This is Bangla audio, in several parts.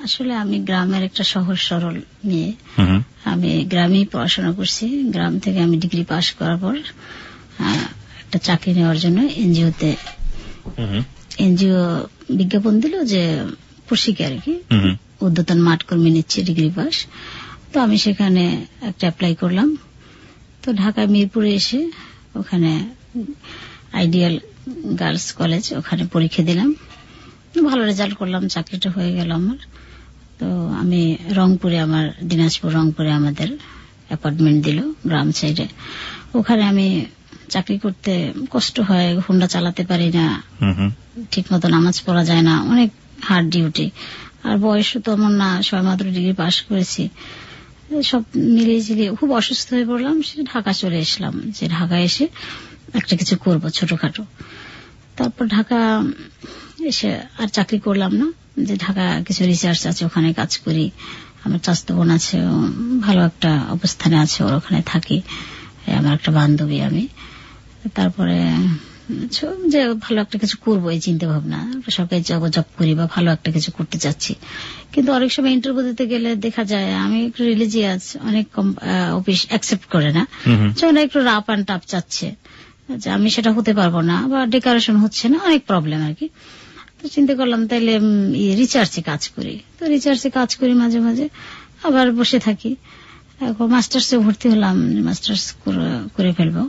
আসলে আমি গ্রামের একটা সহজ সরল মেয়ে। আমি গ্রামেই পড়াশোনা করছি। গ্রাম থেকে আমি ডিগ্রি পাশ করার পর একটা চাকরি নেওয়ার জন্য এনজিও বিজ্ঞাপন দিল যে প্রশিকে আর কি উদ্যতন মাঠ কর্মী নিচ্ছে ডিগ্রি পাস। তো আমি সেখানে একটা অ্যাপ্লাই করলাম। তো ঢাকায় মিরপুরে এসে ওখানে আইডিয়াল গার্লস কলেজ ওখানে পরীক্ষা দিলাম, ভালো রেজাল্ট করলাম, চাকরিটা হয়ে গেল আমার। তো আমি রংপুরে, আমার দিনাজপুর রংপুরে আমাদের অ্যাপার্টমেন্ট দিল গ্রাম সাইডে। ওখানে আমি চাকরি করতে কষ্ট হয়, হুন্ডা চালাতে পারি না, ঠিক মতো নামাজ পড়া যায় না, অনেক হার্ড ডিউটি। আর বয়সও তো আমার না, সবে মাত্র ডিগ্রি পাশ করেছি। সব মিলিয়ে ঝিলিয়ে খুব অসুস্থ হয়ে পড়লাম। সে ঢাকা চলে এসলাম, যে ঢাকা এসে একটা কিছু করব ছোটখাটো। তারপর ঢাকা এসে আর চাকরি করলাম না, যে ঢাকা কিছু রিসার্চ আছে ওখানে কাজ করি। আমার চাচাতো বোন আছে, ভালো একটা অবস্থানে আছে, ওর ওখানে থাকি, আমার একটা বান্ধবী আমি। তারপরে যে ভালো একটা কিছু করবো এই চিন্তা ভাবনা, সরকারি জব করি বা ভালো একটা কিছু করতে চাচ্ছি। কিন্তু অনেক সময় ইন্টারভিউ দিতে গেলে দেখা যায় আমি একটু রিলিজিয়াস, অনেক অফিস অ্যাকসেপ্ট করে না, যেমন একটু রাপ অ্যান্ড টাপ চাচ্ছে, যে আমি সেটা হতে পারবো না বা ডেকোরেশন হচ্ছে না, অনেক প্রবলেম আর কি। তো চিন্তা করলাম তাইলে রিসার্চে কাজ করি। তো রিসার্চে কাজ করি, মাঝে মাঝে আবার বসে থাকি। এখন মাস্টার্সে ভর্তি হলাম, মাস্টার্স করে ফেলবো।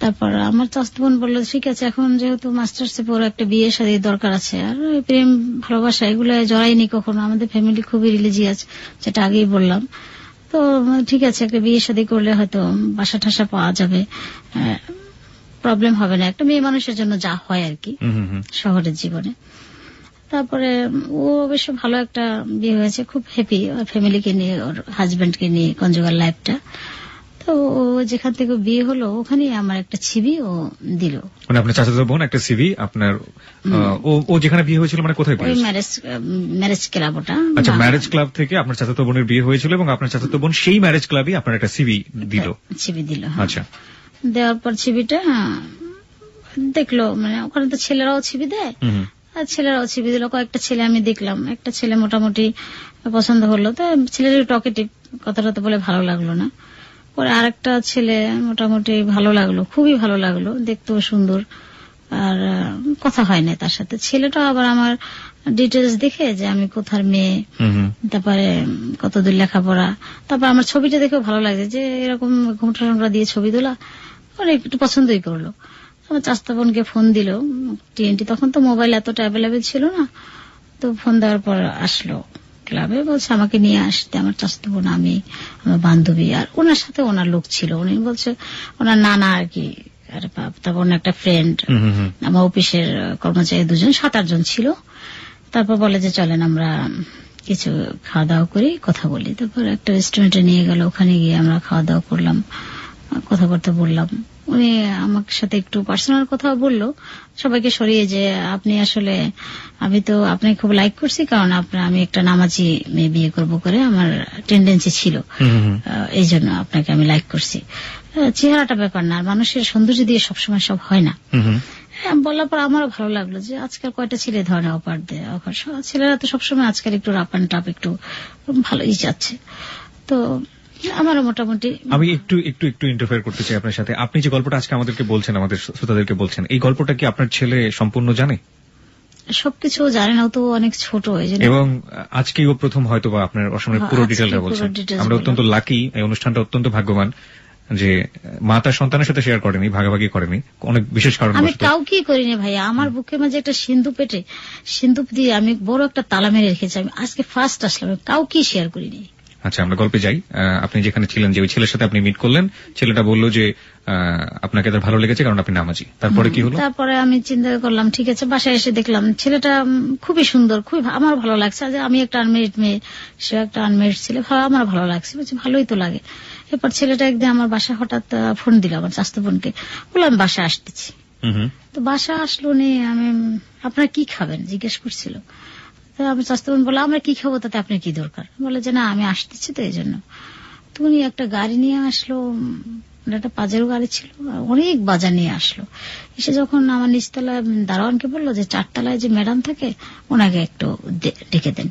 তারপর আমার চাচাতো বোন বললো ঠিক আছে, এখন যেহেতু মাস্টার্সে পড়ো একটা বিয়ে শাদী দরকার আছে, আর প্রেম ভালোবাসা এগুলো জড়াইনি কখনো, আমাদের ফ্যামিলি খুবই রিলিজিয়াস, যেটা আগেই বললাম। তো ঠিক আছে, একটা বিয়ে শাদী করলে হয়তো বাসা ঠাসা পাওয়া যাবে, প্রবলেম হবে না, একটা মেয়ে মানুষের জন্য যা হয় আর কি শহরের জীবনে। তারপরে ও অবশ্য ভালো একটা বিয়ে হয়েছে, খুব হ্যাপি ওর ফ্যামিলিকে নিয়ে, ওর হাজবেন্ডকে নিয়ে, কনজুগাল লাইফটা। তো ও যেখান থেকে বিয়ে হলো ওখানে আমার একটা ছবি ও দিল। মানে আপনার চাচাতো বোন একটা সিভি আপনার, ও যেখানে বিয়ে হয়েছিল মানে কোথায় বিয়ে? Marriage club. ওটা আচ্ছা, ম্যারেজ ক্লাব থেকে আপনার চাচাতো বোনের বিয়ে হয়েছিল এবং আপনার চাচাতো বোন সেই ম্যারেজ ক্লাবে আপনার একটা সিভি দিল। আচ্ছা, দেওয়ার পর ছবিটা দেখলো, মানে ওখানে তো ছেলেরাও ছবি দেয়, আর ছেলেরাও ছবি দিল। কয়েকটা ছেলে আমি দেখলাম, একটা ছেলে মোটামুটি পছন্দ হলো, তো ছেলের টকেটিভ, কথাটা তো বলে ভালো লাগলো না। পরে আরেকটা ছেলে মোটামুটি ভালো লাগলো, খুবই ভালো লাগলো, দেখতেও সুন্দর, আর কথা হয় না তার সাথে। ছেলেটা আবার আমার ডিটেলস দেখে যে আমি কোথার মেয়ে, তারপরে কতদূর লেখাপড়া, তারপর আমার ছবিটা দেখেও ভালো লাগছে, যে এরকম ঘুমটা টুমটা দিয়ে ছবি তোলা, অনেক একটু পছন্দই করলো। আমার চাচাতো বোনকে ফোন দিল, টিএনটি, তখন তো মোবাইল এতটা অ্যাভেলেবেল ছিল না। তো ফোন দেওয়ার পর আসলো ক্লাবে, বলছে আমাকে নিয়ে আসতে, আমার চাচাতো বোন, আমি, আমার বান্ধবী, আর ওনার সাথে ওনার লোক ছিল। উনি বলছে ওনার নানা আর কি, তারপর একটা ফ্রেন্ড, আমার অফিসের কর্মচারী 2জন, 7-8 জন ছিল। তারপর বলে যে চলেন আমরা কিছু খাওয়া দাওয়া করি, কথা বলি। তারপর একটা রেস্টুরেন্টে নিয়ে গেল, ওখানে গিয়ে আমরা খাওয়া দাওয়া করলাম, কথাবার্তা বললাম। উনি আমার সাথে একটু পার্সোনাল কথা বললো, সবাইকে সরিয়ে, যে আপনি আসলে, আমি তো আপনাকে খুব লাইক করছি, কারণ আমি একটা নামাজি মেয়ে বিয়ে করবো করে আমার টেন্ডেন্সি ছিল, এই জন্য আপনাকে আমি লাইক করছি। চেহারাটা ব্যাপার না, মানুষের সৌন্দর্য দিয়ে সবসময় সব হয় না। বলার পর আমারও ভালো লাগলো যে আজকাল কয়টা ছেলে ধরনের অফার দেয়, ছেলেরা তো সবসময় আজকাল একটু রাপ অ্যান্ড টাপ একটু ভালোই যাচ্ছে। তো আমারও মোটামুটি। আমি একটু ইন্টারফেয়ার করতে চাই আপনার সাথে। আপনি যে গল্পটা আজকে আমাদেরকে বলছেন, আমাদের শ্রোতাদেরকে বলছেন, এই গল্পটা কি আপনার ছেলে সম্পূর্ণ জানে? সবকিছু জানে না, তো অনেক ছোট, এবং আজকেই ও প্রথম হয়তো বা আপনার অসমের পুরো ডিটেলটা বলছেন। আমরা অত্যন্ত লাকি, এই অনুষ্ঠানটা অত্যন্ত ভাগ্যবান যে মা তার সন্তানের সাথে শেয়ার করেনি, ভাগাভাগি করেনি, অনেক বিশেষ কারণ। আমি কাউকেই করিনি ভাইয়া, আমার বুকের মাঝে একটা সিন্ধু পেটে, সিন্ধু দিয়ে আমি বড় একটা তালা মেরে রেখেছি, আমি আজকে ফার্স্ট আসলাম, কাউকেই শেয়ার করিনি। আচ্ছা, আমরা গল্পে যাই। আপনি যেখানে ছিলেন, যে ওই ছেলের সাথে আপনি মিট করলেন, ছেলেটা বলল যে আপনাকে তার ভালো লেগেছে কারণ আপনি নামাজি। তারপরে কি হলো? তারপরে আমি চিন্তা করলাম ঠিক আছে, বাসায় এসে দেখলাম ছেলেটা খুবই সুন্দর, খুবই আমার ভালো লাগছে, যে আমি একটা আনমেরিড মেয়ে, সে একটা আনমেরিড ছিল, আমার ভালো লাগছে, বলছি ভালোই তো লাগে। এরপর ছেলেটা একদিন আমার বাসায় হঠাৎ ফোন দিল, আমার চাচাতো বোনকে, বললাম আমি বাসায় আসতেছি। তো বাসা আসলো নিয়ে, আমি আপনারা কি খাবেন জিজ্ঞেস করছিল। আমার চাচাতো বোন বলে আমরা কি খাবো, তাতে আপনার কি দরকার, বলে যে না আমি আসতেছি তো এই জন্য। তো উনি একটা গাড়ি নিয়ে আসলো, একটা পাজেরো গাড়ি ছিল, অনেক বাজার নিয়ে আসলো। এসে যখন আমার নিচতলায় দারোয়ানকে বললো যে 4 তলায় যে ম্যাডাম থাকে ওনাকে একটু ডেকে দেন।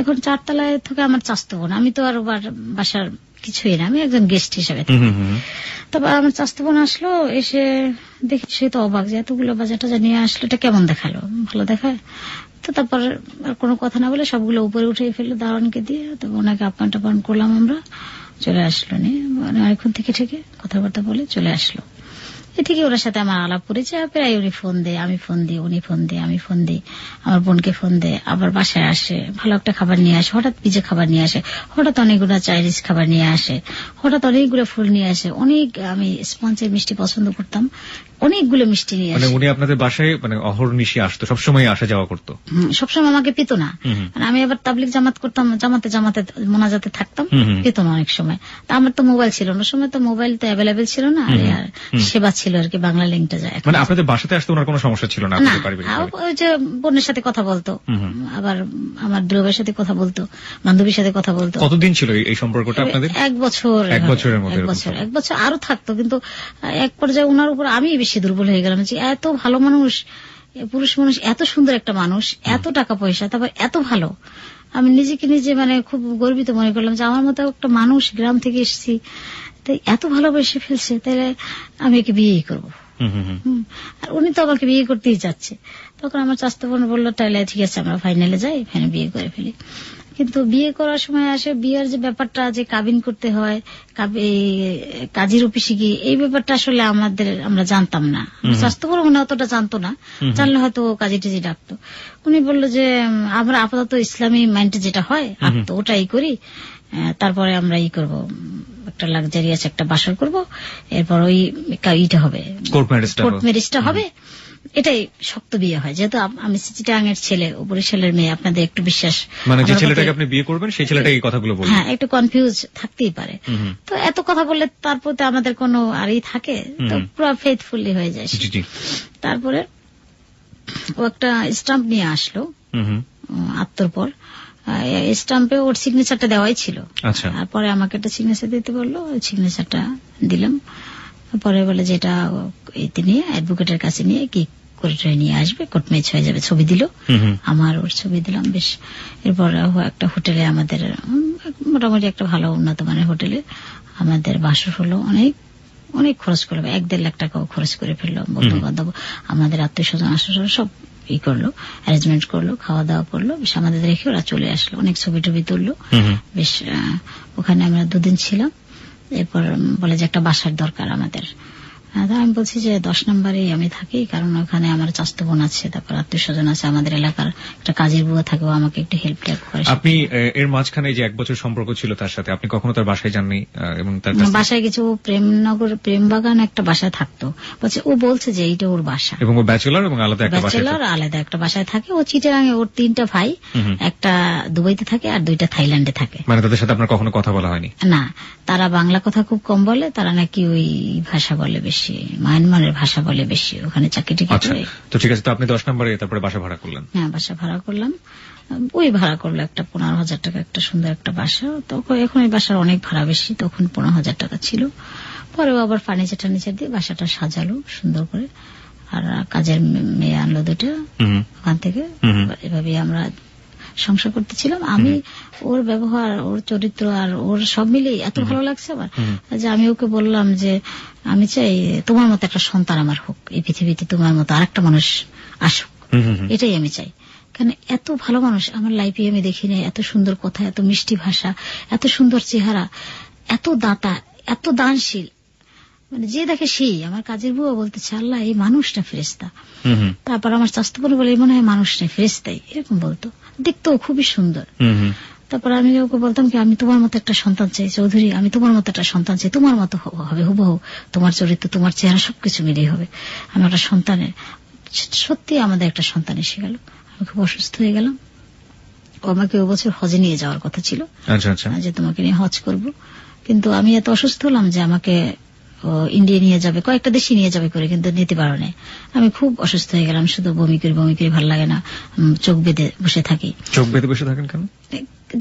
এখন 4 তলায় থেকে আমার চাস্তো বোন, আমি তো আর বাসার কিছুই না, আমি একজন গেস্ট হিসেবে। তারপর আমার চাস্তো বোন আসলো, এসে দেখি সে তো অবাক যে এতগুলো বাজার টাজার নিয়ে আসলো, এটা কেমন দেখালো, ভালো দেখায়। তো তারপর আর কোনো কথা না বলে সবগুলো উপরে উঠে ফেললো দারোয়ানকে দিয়ে। তো ওনাকে আপ্যায়ন টাপ্যায়ন করলাম, আমরা চলে আসলো নিয়ে অনেকক্ষণ থেকে কথাবার্তা বলে চলে আসলো। এ থেকে ওনার সাথে আমার আলাপ করেছে, প্রায় উনি ফোন দেয়, আমি ফোন দিই, উনি ফোন দেয়, আমি ফোন দিই, আমার বোনকে ফোন দেয়, আবার বাসায় আসে, ভালো একটা খাবার নিয়ে আসে, হঠাৎ পিজা খাবার নিয়ে আসে, হঠাৎ অনেকগুলো চাইনিজ খাবার নিয়ে আসে, হঠাৎ অনেকগুলো ফুল নিয়ে আসে। অনেক আমি স্পঞ্জের মিষ্টি পছন্দ করতাম, অনেকগুলো মিষ্টি নিয়ে আসে। উনি আপনাদের বাসায় অহর্নিশি আসতো, সবসময় আসা যাওয়া করতো? সবসময় আমাকে পেত না, আমি আবার তাবলিগ জামাত করতাম, জামাতে মোনাজাতে থাকতাম, পেত না অনেক সময়। তা আমার তো মোবাইল ছিল না, সময় তো মোবাইল তো অ্যাভেলেবেল ছিল না, আর সেবা ছিল আর কি, বাংলা লিঙ্কটা যায়। আপনাদের বাসাতে আসতে ওনার কোনো সমস্যা ছিল না? ওই যে বোনের সাথে কথা বলতো, আবার আমার দুলাভাইয়ের সাথে কথা বলতো, বান্ধবীর সাথে কথা বলতো। কতদিন ছিল এই সম্পর্কটা আপনাদের? 1 বছর। 1 বছরের মধ্যে? 1 বছর আরো থাকতো, কিন্তু এক পর্যায়ে ওনার উপর আমি বেশি দুর্বল হয়ে গেলাম যে এত ভালো মানুষ, পুরুষ মানুষ, এত সুন্দর একটা মানুষ, এত টাকা পয়সা, তারপর এত ভালো। আমি নিজেকে নিজে খুব গর্বিত মনে করলাম যে আমার মতো একটা মানুষ, গ্রাম থেকে এসেছি, তাই এত ভালোবেসে ফেলছে, তাহলে আমি একে বিয়েই করবো। আর উনি তো আমাকে বিয়ে করতেই চাচ্ছে। তখন আমার চাচাতো বোন বললো তাহলে ঠিক আছে আমরা ফাইনালে যাই, এখানে বিয়ে করে ফেলি। কিন্তু বিয়ে করার সময় আসে বিয়ের যে ব্যাপারটা, যে কাবিন করতে হয়, কাজীর অফিসে গিয়ে, এই ব্যাপারটা আসলে আমরা জানতাম না। চাচাতো বোন মনে অতটা জানতো না, জানলে হয়তো কাজী টাজি ডাকতো। উনি বললো যে আমরা আপাতত ইসলামী মাইন্ডে যেটা হয় তো ওটাই করি, তারপরে আমরা করবো, একটা লাক্সারিয়াস একটা বাসর করব, এরপর ওই ইটা হবে, কোর্ট ম্যারেজটা হবে, এটাই শক্ত বিয়ে হয়। যেহেতু আমি চিটাগাং এর ছেলে, বরিশালের মেয়ে, আপনাদের একটু বিশ্বাস, যে ছেলেটাকে আপনি বিয়ে করবেন সেই ছেলেটাই এই কথাগুলো বলবে, হ্যাঁ একটু কনফিউজ থাকতেই পারে। তো এত কথা বললে তার প্রতি আমাদের কোনো আরই থাকে, তো পুরো ফেথফুলি হয়ে যায়। তারপরে ও একটা স্টাম্প নিয়ে আসলো আত্মর পর, স্টাম্পে ওর সিগনেচারটা দেওয়াই ছিল। তারপরে আমাকে একটা সিগনেচার দিতে বললো, ওই সিগনেচারটা দিলাম। পরে বলে যেটা তিনি অ্যাডভোকেটের কাছে নিয়ে কি করে নিয়ে আসবে, কোর্ট ম্যাচ হয়ে যাবে। ছবি দিল, আমার ওর ছবি দিলাম। বেশ, এরপর একটা হোটেলে, আমাদের মোটামুটি একটা ভালো উন্নত মানের হোটেলে আমাদের বাসর হলো। অনেক খরচ করলো, 1-1.5 লাখ টাকাও খরচ করে ফেললো। বন্ধু বান্ধব, আমাদের আত্মীয় স্বজন আসলে সব করলো, অ্যারেঞ্জমেন্ট করলো, খাওয়া দাওয়া করলো। বেশ, আমাদের রেখে ওরা চলে আসলো, অনেক ছবি টবি তুললো। বেশ, ওখানে আমরা 2 দিন ছিলাম। এরপর বলে যে একটা বাসার দরকার আমাদের। আমি বলছি যে 10 নম্বরে আমি থাকি, কারণ ওখানে আমার চাচাতো বোন আছে, তারপর আত্মীয় স্বজন আছে, আমাদের এলাকার একটা কাজের বুয়া থাকে, ও আমাকে একটু হেল্প করে। আপনি এর মাঝখানে যে 1 বছর সম্পর্ক ছিল তার সাথে, আপনি কখনো তার বাসায় যাননি? এবং তার বাসায় কিছু প্রেমনগর, প্রেমবাগান একটা বাসায় থাকতো, বলছে ও বলছে যে এইটা ওর বাসা, এবং ও ব্যাচেলর, এবং আলাদা একটা বাসায় থাকে। ও চিটাগাঙে, ওর 3টা ভাই, একটা দুবাইতে থাকে আর 2টা থাইল্যান্ডে থাকে। তাদের সাথে আপনার কখনো কথা বলা হয়নি? না, তারা বাংলা কথা খুব কম বলে, তারা নাকি ওই ভাষা বলে বেশি, মায়ানমারের ভাষা বলে বেশি, ওখানে চাকরি টাকরি করে। তো ঠিক আছে, তো আপনি 10 নম্বরে তারপরে বাসা ভাড়া করলেন? হ্যাঁ, বাসা ভাড়া করলাম। ওই ভাড়া করলো একটা 15,000 টাকা, একটা সুন্দর একটা বাসা। তখন এখন এই বাসার অনেক ভাড়া বেশি, তখন 15,000 টাকা ছিল। পরেও আবার ফার্নিচার টার্নিচার দিয়ে বাসাটা সাজালো সুন্দর করে, আর কাজের মেয়ে আনলো 2টা ওখান থেকে। এভাবে আমরা সংসার করতেছিলাম। আমি ওর ব্যবহার, ওর চরিত্র আর ওর সব মিলেই এত ভালো লাগছে আমার, যে আমি ওকে বললাম যে আমি চাই তোমার মতো একটা সন্তান আমার হোক, এই পৃথিবীতে তোমার মতো আরেকটা মানুষ আসুক, এটাই আমি চাই। কারণ এত ভালো মানুষ আমার লাইফে আমি দেখিনি, এত সুন্দর কথা, এত মিষ্টি ভাষা, এত সুন্দর চেহারা, এত দাতা, এত দানশীল, যে দেখে সেই। আমার কাজের বুয়া বলতেছে আল্লাহ এই মানুষটা ফেরেশতা। তারপর আমার চাচাতো বোন বলে মনে হয় মানুষটা ফেরেশতাই, এরকম বলতো, দেখতেও খুবই সুন্দর। তারপর আমি ওকে বলতাম কি আমি তোমার মতো একটা সন্তান চাই চৌধুরী, আমি তোমার মতো একটা সন্তান চাই, তোমার মতো হবে হুবহু, তোমার চরিত্র, তোমার চেহারা সবকিছু মিলিয়ে হবে আমার একটা সন্তানের। সত্যি আমাদের একটা সন্তান এসে গেল। আমি খুব অসুস্থ হয়ে গেলাম। ও আমাকে ও বছর হজে নিয়ে যাওয়ার কথা ছিল, যে তোমাকে নিয়ে হজ করব, কিন্তু আমি এত অসুস্থ হলাম যে আমাকে ইন্ডিয়া নিয়ে যাবে, কয়েকটা দেশে নিয়ে যাবে করে, কিন্তু নিতে পারো না। আমি খুব অসুস্থ হয়ে গেলাম, শুধু বমি করি ভালো লাগে না, চোখ বেঁধে বসে থাকি। চোখ বেঁধে বসে থাকেন কেন?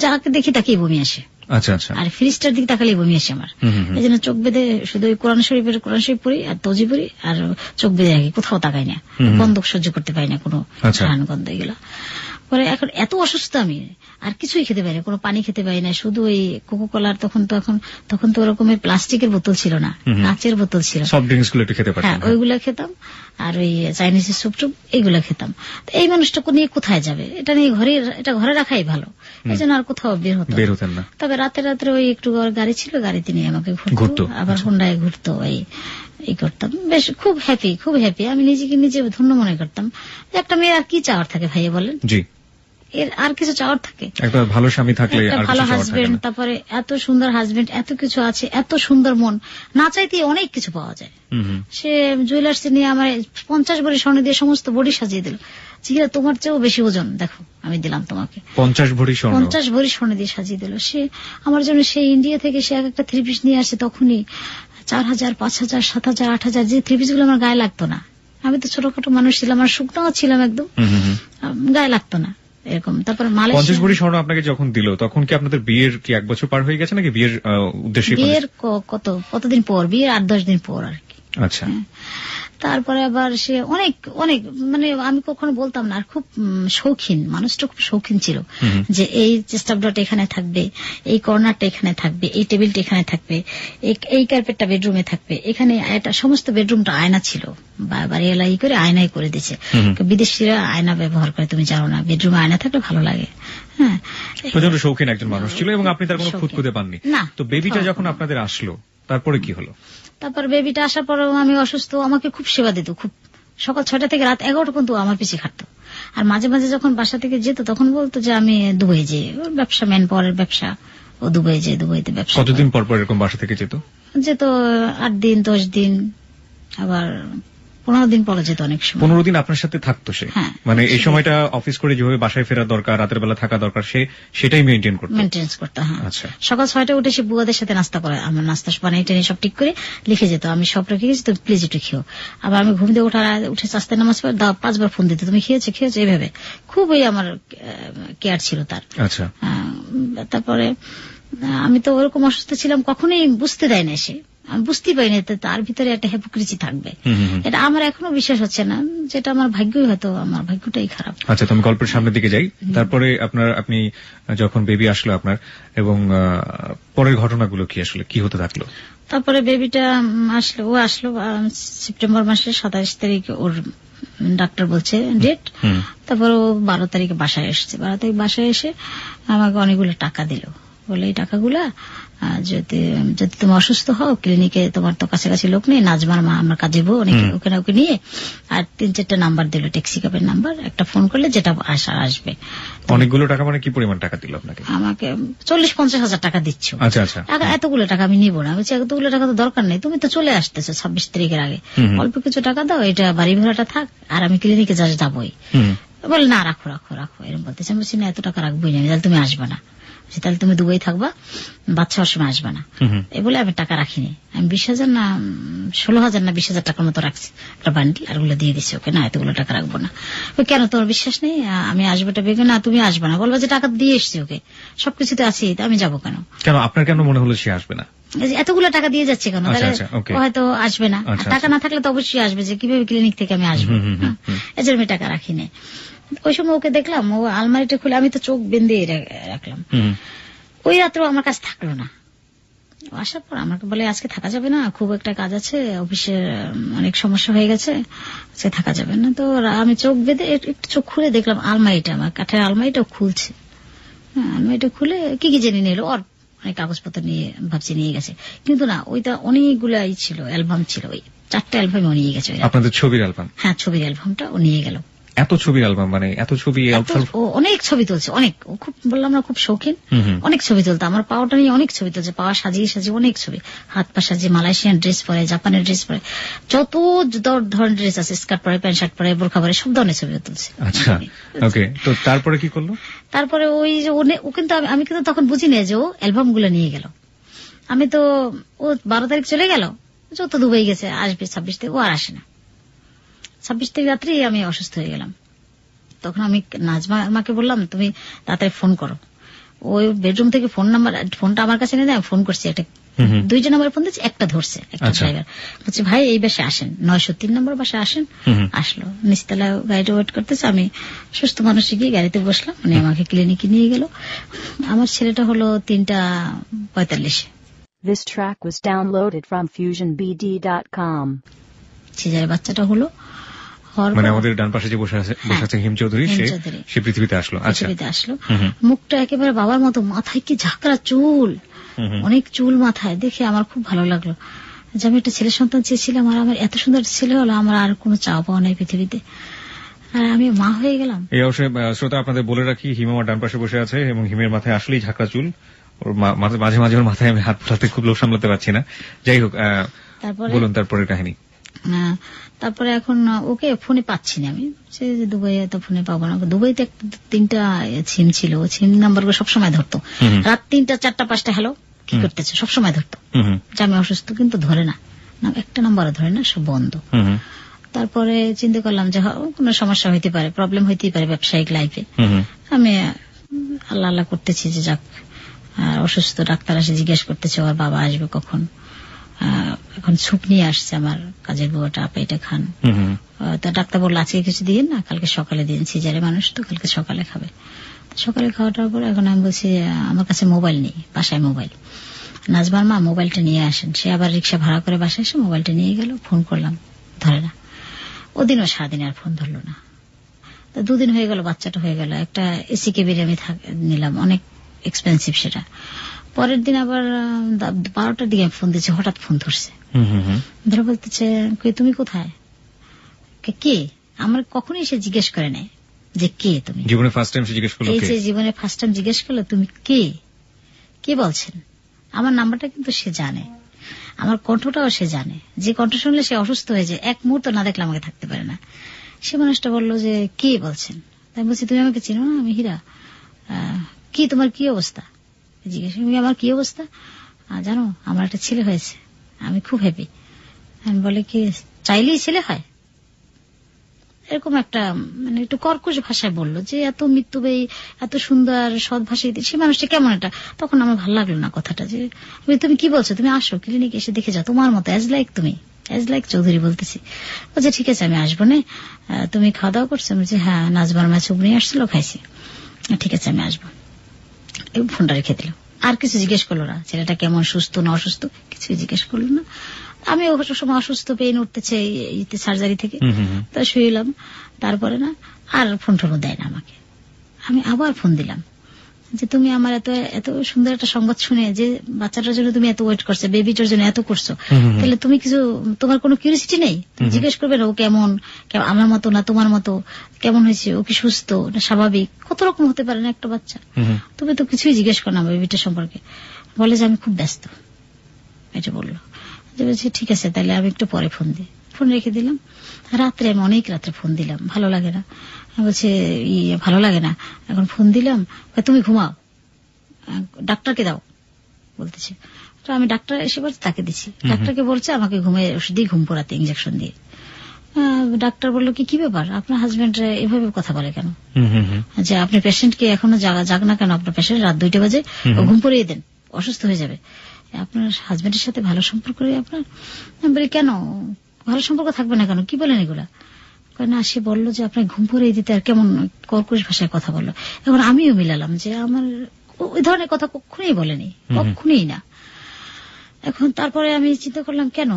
যাকে দেখি তাকেই বমি আসে। আচ্ছা আচ্ছা। আর ফ্রিজটার দিকে তাকালেই বমি আসে আমার। এই জন্য চোখ বেঁধে শুধু কোরআন শরীফ পড়ি আর তজি পড়ি আর চোখ বেঁধে রাখি, কোথাও তাকাই না, বন্ধক সহ্য করতে পারি না কোনো ঘ্রাণ গন্ধ এগুলো। পরে এখন এত অসুস্থ আমি আর কিছুই খেতে পারি না, কোনো পানি খেতে পারি না, শুধু ওই কোকোকলার তখন তো ওরকমের প্লাস্টিকের বোতল ছিল না, কাঁচের বোতল ছিল, সফট ড্রিঙ্কস গুলো একটু খেতে পারতাম। হ্যাঁ ওইগুলা খেতাম আর ওই চাইনিজের স্যুপ টুপ এইগুলা খেতাম। তো এই মানুষটাকে নিয়ে কোথায় যাবে, এটা নিয়ে ঘরে রাখাই ভালো, এই জন্য আর কোথাও বের হতেন না। তবে রাতে ওই একটু গাড়ি ছিল, গাড়িতে নিয়ে আমাকে ঘুরতো, আবার হোন্ডায় ঘুরতো, এই করতাম, বেশ খুব হ্যাপি। আমি নিজে ধন্য মনে করতাম যে একটা মেয়ের আর কি চাওয়ার থাকে ভাইয়া বলেন, জি এর আর কিছু চাওয়ার থাকে? একটা ভালো স্বামী থাকলে, ভালো হাজবেন্ড, তারপরে এত সুন্দর হাজবেন্ড, এত কিছু আছে, এত সুন্দর মন, না চাইতে অনেক কিছু পাওয়া যায়। সে জুয়েলার্স নিয়ে আমার 50 ভরি স্বর্ণ দিয়ে সমস্ত বডি সাজিয়ে দিল। জিগিরা তোমার চেয়েও বেশি ওজন, দেখো আমি দিলাম তোমাকে 50 ভরি স্বর্ণ দিয়ে সাজিয়ে দিল। সে আমার জন্য সেই ইন্ডিয়া থেকে সে একটা 3 পিস নিয়ে আসে, তখনই 4000, 5000, 7000, 8000, যে 3 পিস গুলো আমার গায়ে লাগতো না। আমি তো ছোটখাটো মানুষ ছিলাম, আর শুকনো ছিলাম একদম, গায়ে লাগতো না এরকম। তারপর 50 ভরি স্বর্ণ আপনাকে যখন দিল, তখন কি আপনাদের বিয়ের কি 1 বছর পার হয়ে গেছে নাকি বিয়ের উদ্দেশ্যে? বিয়ের কতদিন পর, বিয়ের 8-10 দিন পর আর কি। আচ্ছা। তারপরে আবার সে অনেক মানে আমি কখনো বলতাম না, আর খুব শৌখিন, মানুষটা খুব শৌখিন ছিল, যে এই স্টাফডটা এখানে থাকবে, এই কর্নারটা এখানে থাকবে, এই টেবিলটা এখানে থাকবে, এই কার্পেটটা বেডরুমে থাকবে, এখানে এটা সমস্ত বেডরুমটা আয়না ছিল, বাড়িওয়ালা করে আয়নাই করে দিচ্ছে। বিদেশিরা আয়না ব্যবহার করে, তুমি জানো না, বেডরুমে আয়না থাকলে ভালো লাগে। হ্যাঁ, প্রচন্ড শৌখিন একজন মানুষ ছিল, এবং আপনি তার কোনো খুঁতখুঁতে পাননি না। তো বেবিটা যখন আপনাদের আসলো, তারপরে কি হলো? তারপর বেবিটা আসার পরেও আমি অসুস্থ, আমাকে খুব সেবা দিত, খুব সকাল 6টা থেকে রাত 11টা পর্যন্ত আমার পিছিয়ে খাটতো। আর মাঝে মাঝে যখন বাসা থেকে যেত তখন বলতো যে আমি দুবাই যাই, ওর ব্যবসা, ম্যান পাওয়ারের ব্যবসা, ও দুবাই যায়, দুবাইতে ব্যবসা। কতদিন পর এরকম বাসা থেকে যেত? 8 দিন, 10 দিন, আবার 15 দিন পরে যেত অনেক সময়। 15 দিন আপনার সাথে থাকতো সে? হ্যাঁ। মানে এই সময়টা অফিস করে যেভাবে বাসায় ফেরা দরকার, রাতের বেলা থাকা দরকার, সেটাই মেনটেন করতো? হ্যাঁ। আচ্ছা। সকাল 6টায় উঠে সে বুয়াদের সাথে নাস্তা করে, আমার নাস্তা বানাই টেনে সব ঠিক করে লিখে যেত, আমি সব রেখে গেছি, তুমি প্লিজ একটু খেও। আবার আমি ঘুম দিয়ে উঠে চাস্তে নামাজ পড়ে 5 বার ফোন দিত, তুমি খেয়েছো, এইভাবে খুবই আমার কেয়ার ছিল তার। আচ্ছা। তারপরে আমি তো ওরকম অসুস্থ ছিলাম, কখনোই বুঝতে দেয় না সে, আমি বুঝতেই পারিনি তার ভিতরে একটা হিপোক্রিসি থাকবে। এটা আমার এখনো বিশ্বাস হচ্ছে না, যেটা আমার ভাগ্যই, হয়তো আমার ভাগ্যটাই খারাপ। আচ্ছা, তুমি গল্পের সামনের দিকে যাই। তারপরে আপনি যখন বেবি আসলো আপনার, এবং পরের ঘটনাগুলো কি, আসলে কি হতে থাকলো? তারপরে বেবিটা আসলো সেপ্টেম্বর মাসের 27 তারিখে, ওর ডাক্তার বলছে ডেট। তারপর ও 12 তারিখে বাসায় এসছে। 12 তারিখ বাসায় এসে আমাকে অনেকগুলো টাকা দিল, বলে এই টাকাগুলা যদি তুমি অসুস্থ হও, ক্লিনিকে তোমার তো কাছাকাছি লোক নেই, নাজমার মা আমার কাজে বউ, ওকে নিয়ে, আর 3-4টা নাম্বার দিল, ট্যাক্সি ক্যাবের নাম্বার, একটা ফোন করলে যেটা আসবে। অনেকগুলো টাকা মানে কি পরিমাণ টাকা দিল আপনাকে? আমাকে 40-50 হাজার টাকা দিচ্ছ। আচ্ছা আচ্ছা। এতগুলো টাকা আমি নিব না, বলছি এতগুলো টাকা তো দরকার নেই, তুমি তো চলে আসতেছো 26 তারিখের আগে, অল্প কিছু টাকা দাও, এটা বাড়ি ভাড়াটা থাক, আর আমি ক্লিনিকে যাবোই। বলে না, রাখো এরকম বলতেছে। আমি বলছি না, এত টাকা রাখবোই না, তাহলে তুমি আসবে না, তাহলে তুমি দুবাই থাকবা, বাচ্চা হওয়ার সময় আসবে না, এই বলে আমি টাকা রাখিনি। আমি 20,000 না 16,000 না 20,000 টাকার মতো রাখছি, একটা বান্ডিল, আর ওগুলো দিয়ে দিচ্ছি ওকে। না, এতগুলো টাকা রাখবো না। কেন, তোমার বিশ্বাস নেই আমি আসবোটা বেগে? না, তুমি আসবে না। বলবো যে টাকা দিয়ে এসছি ওকে, সবকিছুতে আছি, আমি যাবো কেন? আপনার কেন মনে হলো সে আসবে না? এতগুলো টাকা দিয়ে যাচ্ছে কেন, হয়তো আসবে না। টাকা না থাকলে তো অবশ্যই আসবে, যে কিভাবে ক্লিনিক থেকে আমি আসবো, এজন্য আমি টাকা রাখিনি। ওই সময় ওকে দেখলাম, ও আলমারিটা খুলে, আমি তো চোখ বেঁধে রাখলাম। ওই রাত্রেও আমার কাছে থাকলো না। আসার পর আমাকে বলে আজকে থাকা যাবে না, খুব একটা কাজ আছে, অফিসে অনেক সমস্যা হয়ে গেছে, আজকে থাকা যাবে না। তো আমি চোখ বেঁধে একটু চোখ খুলে দেখলাম আলমারিটা, আমার কাঠের আলমারিটা খুলছে। আলমারিটা খুলে কি জেনে নিল, ওর অনেক কাগজপত্র নিয়ে ভাবছি নিয়ে গেছে, কিন্তু না, ওইটা অনেকগুলাই ছিল, অ্যালবাম ছিল, ওই 4টা অ্যালবাম ও নিয়ে গেছে। আপনাদের ছবির অ্যালবাম? হ্যাঁ, ছবির অ্যালবামটা ও নিয়ে গেল। এত ছবির অ্যালবাম, মানে এত ছবি, অনেক ছবি তুলছে, অনেক, খুব বললাম না, খুব শৌখিন, অনেক ছবি তুলতো। আমার পাওয়াটা নিয়ে অনেক ছবি তুলছে, পাওয়া সাজিয়ে অনেক ছবি, হাত পা সাজিয়ে, মালয়েশিয়ান ড্রেস পরে, জাপানের ড্রেস পরে, যত ধরনের ড্রেস আছে, স্কার্ট পরে, প্যান্ট শার্ট পরে, বোরখা পরে, সব ধরনের ছবি তুলছে। আচ্ছা, ওকে। তো তারপরে কি করলো? তারপরে ওই যে ও কিন্তু, আমি কিন্তু তখন বুঝি না যে ও অ্যালবাম গুলো নিয়ে গেল। আমি তো, ও 12 তারিখ চলে গেল, যত দুবাই গেছে, আসবে 26 তারিখ, ও আর আসে না। 26 তারিখ রাত্রে আমি অসুস্থ হয়ে গেলাম। তখন আমি নাজমা আমাকে বললাম, তুমি তাড়াতাড়ি ফোন করো। ওই বেডরুম থেকে ফোনটা আমার কাছে নিয়ে ফোন করছি, একটা 2টা নাম্বার ফোন দিচ্ছি, একটা ধরছে একটা ড্রাইভার, বলছে ভাই এই বাসে আসেন, 903 নম্বর বাসে আসেন। আসলো, নিচতলা গাড়িটা ওয়েট করতেছে, আমি সুস্থ মানুষ গিয়ে গাড়িতে বসলাম, উনি আমাকে ক্লিনিকে নিয়ে গেল। আমার ছেলেটা হলো 3:45। This track was downloaded from FusionBD.com. সিজারে বাচ্চাটা হলো, মানে আমাদের ডান পাশে যে বসে আছে হিম চৌধুরী, সে পৃথিবীতে আসলো। মুখটা একেবারে বাবার মতো, মাথায় কি ঝাঁকড়া চুল, অনেক চুল মাথায়, দেখে আমার খুব ভালো লাগলো যে আমি একটা ছেলে সন্তান চেয়েছিলাম, আর আমার এত সুন্দর ছেলে হলো, আমার আর কোনো চাওয়া পাওয়া নাই পৃথিবীতে, আর আমি মা হয়ে গেলাম। এই অবশ্যই শ্রোতা আপনাদের বলে রাখি, হিম আমার ডান পাশে বসে আছে এবং হিমের মাথায় আসলেই ঝাঁকড়া চুল, ওর মাঝে মাঝে ওর মাথায় আমি হাত ফেলাতে খুব লোভ সামলাতে পারছি না। যাই হোক, বলুন তারপরের কাহিনী। তারপরে এখন ওকে ফোনে পাচ্ছি না, আমি দুবাইয়ে তো ফোনে পাবো না। দুবাইতে 3টা সিম ছিল, সিম নাম্বার সবসময় ধরতো, রাত 3টা 4টা 5টা হ্যালো কি করতেছে সবসময় ধরতো, যে আমি অসুস্থ, কিন্তু ধরে না, একটা নাম্বারও ধরে না, সব বন্ধ। তারপরে চিন্তা করলাম যে কোনো সমস্যা হইতে পারে, প্রবলেম হইতেই পারে ব্যবসায়িক লাইফে। আমি আল্লাহ আল্লাহ করতেছি যে যাক, অসুস্থ, ডাক্তার এসে জিজ্ঞেস করতেছে ওর বাবা আসবে কখন। এখন স্যুপ নিয়ে আসছে আমার কাজের বুয়াটা, আপা এটা খান। তো ডাক্তার বললো আজকে কিছু দিন না, কালকে সকালে দিন, সিজারে মানুষ তো কালকে সকালে খাবে। সকালে খাওয়াটার পর এখন আমি বলছি আমার কাছে মোবাইল নেই, বাসায় মোবাইল, নাজমার মা মোবাইলটা নিয়ে আসেন। সে আবার রিক্সা ভাড়া করে বাসায় এসে মোবাইলটা নিয়ে গেল, ফোন করলাম, ধরে না। ওদিনও সারাদিন আর ফোন ধরলো না। 2 দিন হয়ে গেল, বাচ্চাটা হয়ে গেল, একটা এসি কেবিনে আমি নিলাম, অনেক এক্সপেন্সিভ সেটা। পরের দিন আবার 12টার দিকে ফোন দিচ্ছে, হঠাৎ ফোন ধরছে, ধরে বলতেছে তুমি কোথায়, কে? আমার কখনোই সে জিজ্ঞেস করে নাই যে কে তুমি, জীবনে ফার্স্ট টাইম জিজ্ঞেস করলো, এই যে জীবনে ফার্স্ট টাইম জিজ্ঞেস করলো তুমি কে বলছেন। আমার নাম্বারটা কিন্তু সে জানে, আমার কণ্ঠটাও সে জানে, যে কণ্ঠ শুনলে সে অসুস্থ হয়ে যায়, এক মুহূর্ত না দেখলে আমাকে থাকতে পারে না। সে মানুষটা বললো যে কে বলছেন। তাই বলছি তুমি আমাকে চিনো না, আমি হীরা, কি তোমার কি অবস্থা, জিজ্ঞেস আমার কি অবস্থা, জানো আমার একটা ছেলে হয়েছে, আমি খুব হ্যাপি। বলে কি চাইলেই ছেলে হয়, এরকম একটা মানে একটু কর্কশ ভাষায় বললো, যে এত মৃত্যুব্যয়ী, এত সুন্দর সৎ ভাষায়, সে মানুষটা কেমন এটা। তখন আমার ভালো লাগলো না কথাটা, যে তুমি কি বলছো, তুমি আসো ক্লিনিকে এসে দেখে যাও, তোমার মতো অ্যাজ লাইক চৌধুরী বলতেছি। বলছে ঠিক আছে আমি আসবো না, তুমি খাওয়া দাওয়া করছো? বলছি হ্যাঁ, নাজবার মা চুপ নিয়ে আসছিল, খাইছি, ঠিক আছে আমি আসবো। ফোনটা রেখে দিল, আর কিছু জিজ্ঞেস করলো না, ছেলেটা কেমন, সুস্থ না অসুস্থ, কিছু জিজ্ঞেস করলো না। আমি অবশ্য সময় অসুস্থ, পেইন উঠতেছে সার্জারি থেকে, তা শুইলাম। তারপরে না আর ফোন দেয় না আমাকে। আমি আবার ফোন দিলাম যে তুমি আমার এত সুন্দর একটা সংবাদ শুনে, যে বাচ্চাটার জন্য তুমি এত ওয়েট করছো, বেবিটার জন্য এত করছো, তাহলে তুমি তোমার কোনো কিউরিয়াসিটি নেই, তুমি জিজ্ঞেস করবে না ও কেমন, আমার মতো না তোমার মতো, কেমন হয়েছে, ও কি সুস্থ না স্বাভাবিক, কত রকম হতে পারে না একটা বাচ্চা, তুমি তো কিছুই জিজ্ঞেস করো না বেবিটার সম্পর্কে। বলে যে আমি খুব ব্যস্ত, এটা বললো। বলছি ঠিক আছে তাহলে আমি একটু পরে ফোন দিই, ফোন রেখে দিলাম। রাত্রে আমি অনেক রাত্রে ফোন দিলাম, ভালো লাগে না, বলছে ভালো লাগে না, এখন ফোন দিলাম, তুমি ঘুমাও, ডাক্তারকে দাও বলতেছে। তো আমি ডাক্তার এসে বলছে তাকে দিচ্ছি, ডাক্তারকে বলছে আমাকে ওষুধ দিয়ে ঘুম পড়াতে, ইঞ্জেকশন দিয়ে। ডাক্তার বললো কি ব্যাপার, আপনার হাজবেন্ড এভাবে কথা বলে কেন, যে আপনি পেশেন্টকে এখনো জাগ না কেন, আপনার পেশেন্ট রাত 2টা বাজে, ঘুম পড়িয়ে দেন, অসুস্থ হয়ে যাবে, আপনার হাজবেন্ডের সাথে ভালো সম্পর্ক আপনার। বলি কেন ভালো সম্পর্ক থাকবে না কেন, কি বলেন এগুলা? না সে বললো যে আপনার ঘুম পড়িয়ে দিতে, আর কেমন কর্কশ ভাষায় কথা বললো। এখন আমিও মিলালাম যে আমার ওই ধরনের কথা কখনোই বলেনি, কখনোই না। এখন তারপরে আমি চিন্তা করলাম কেন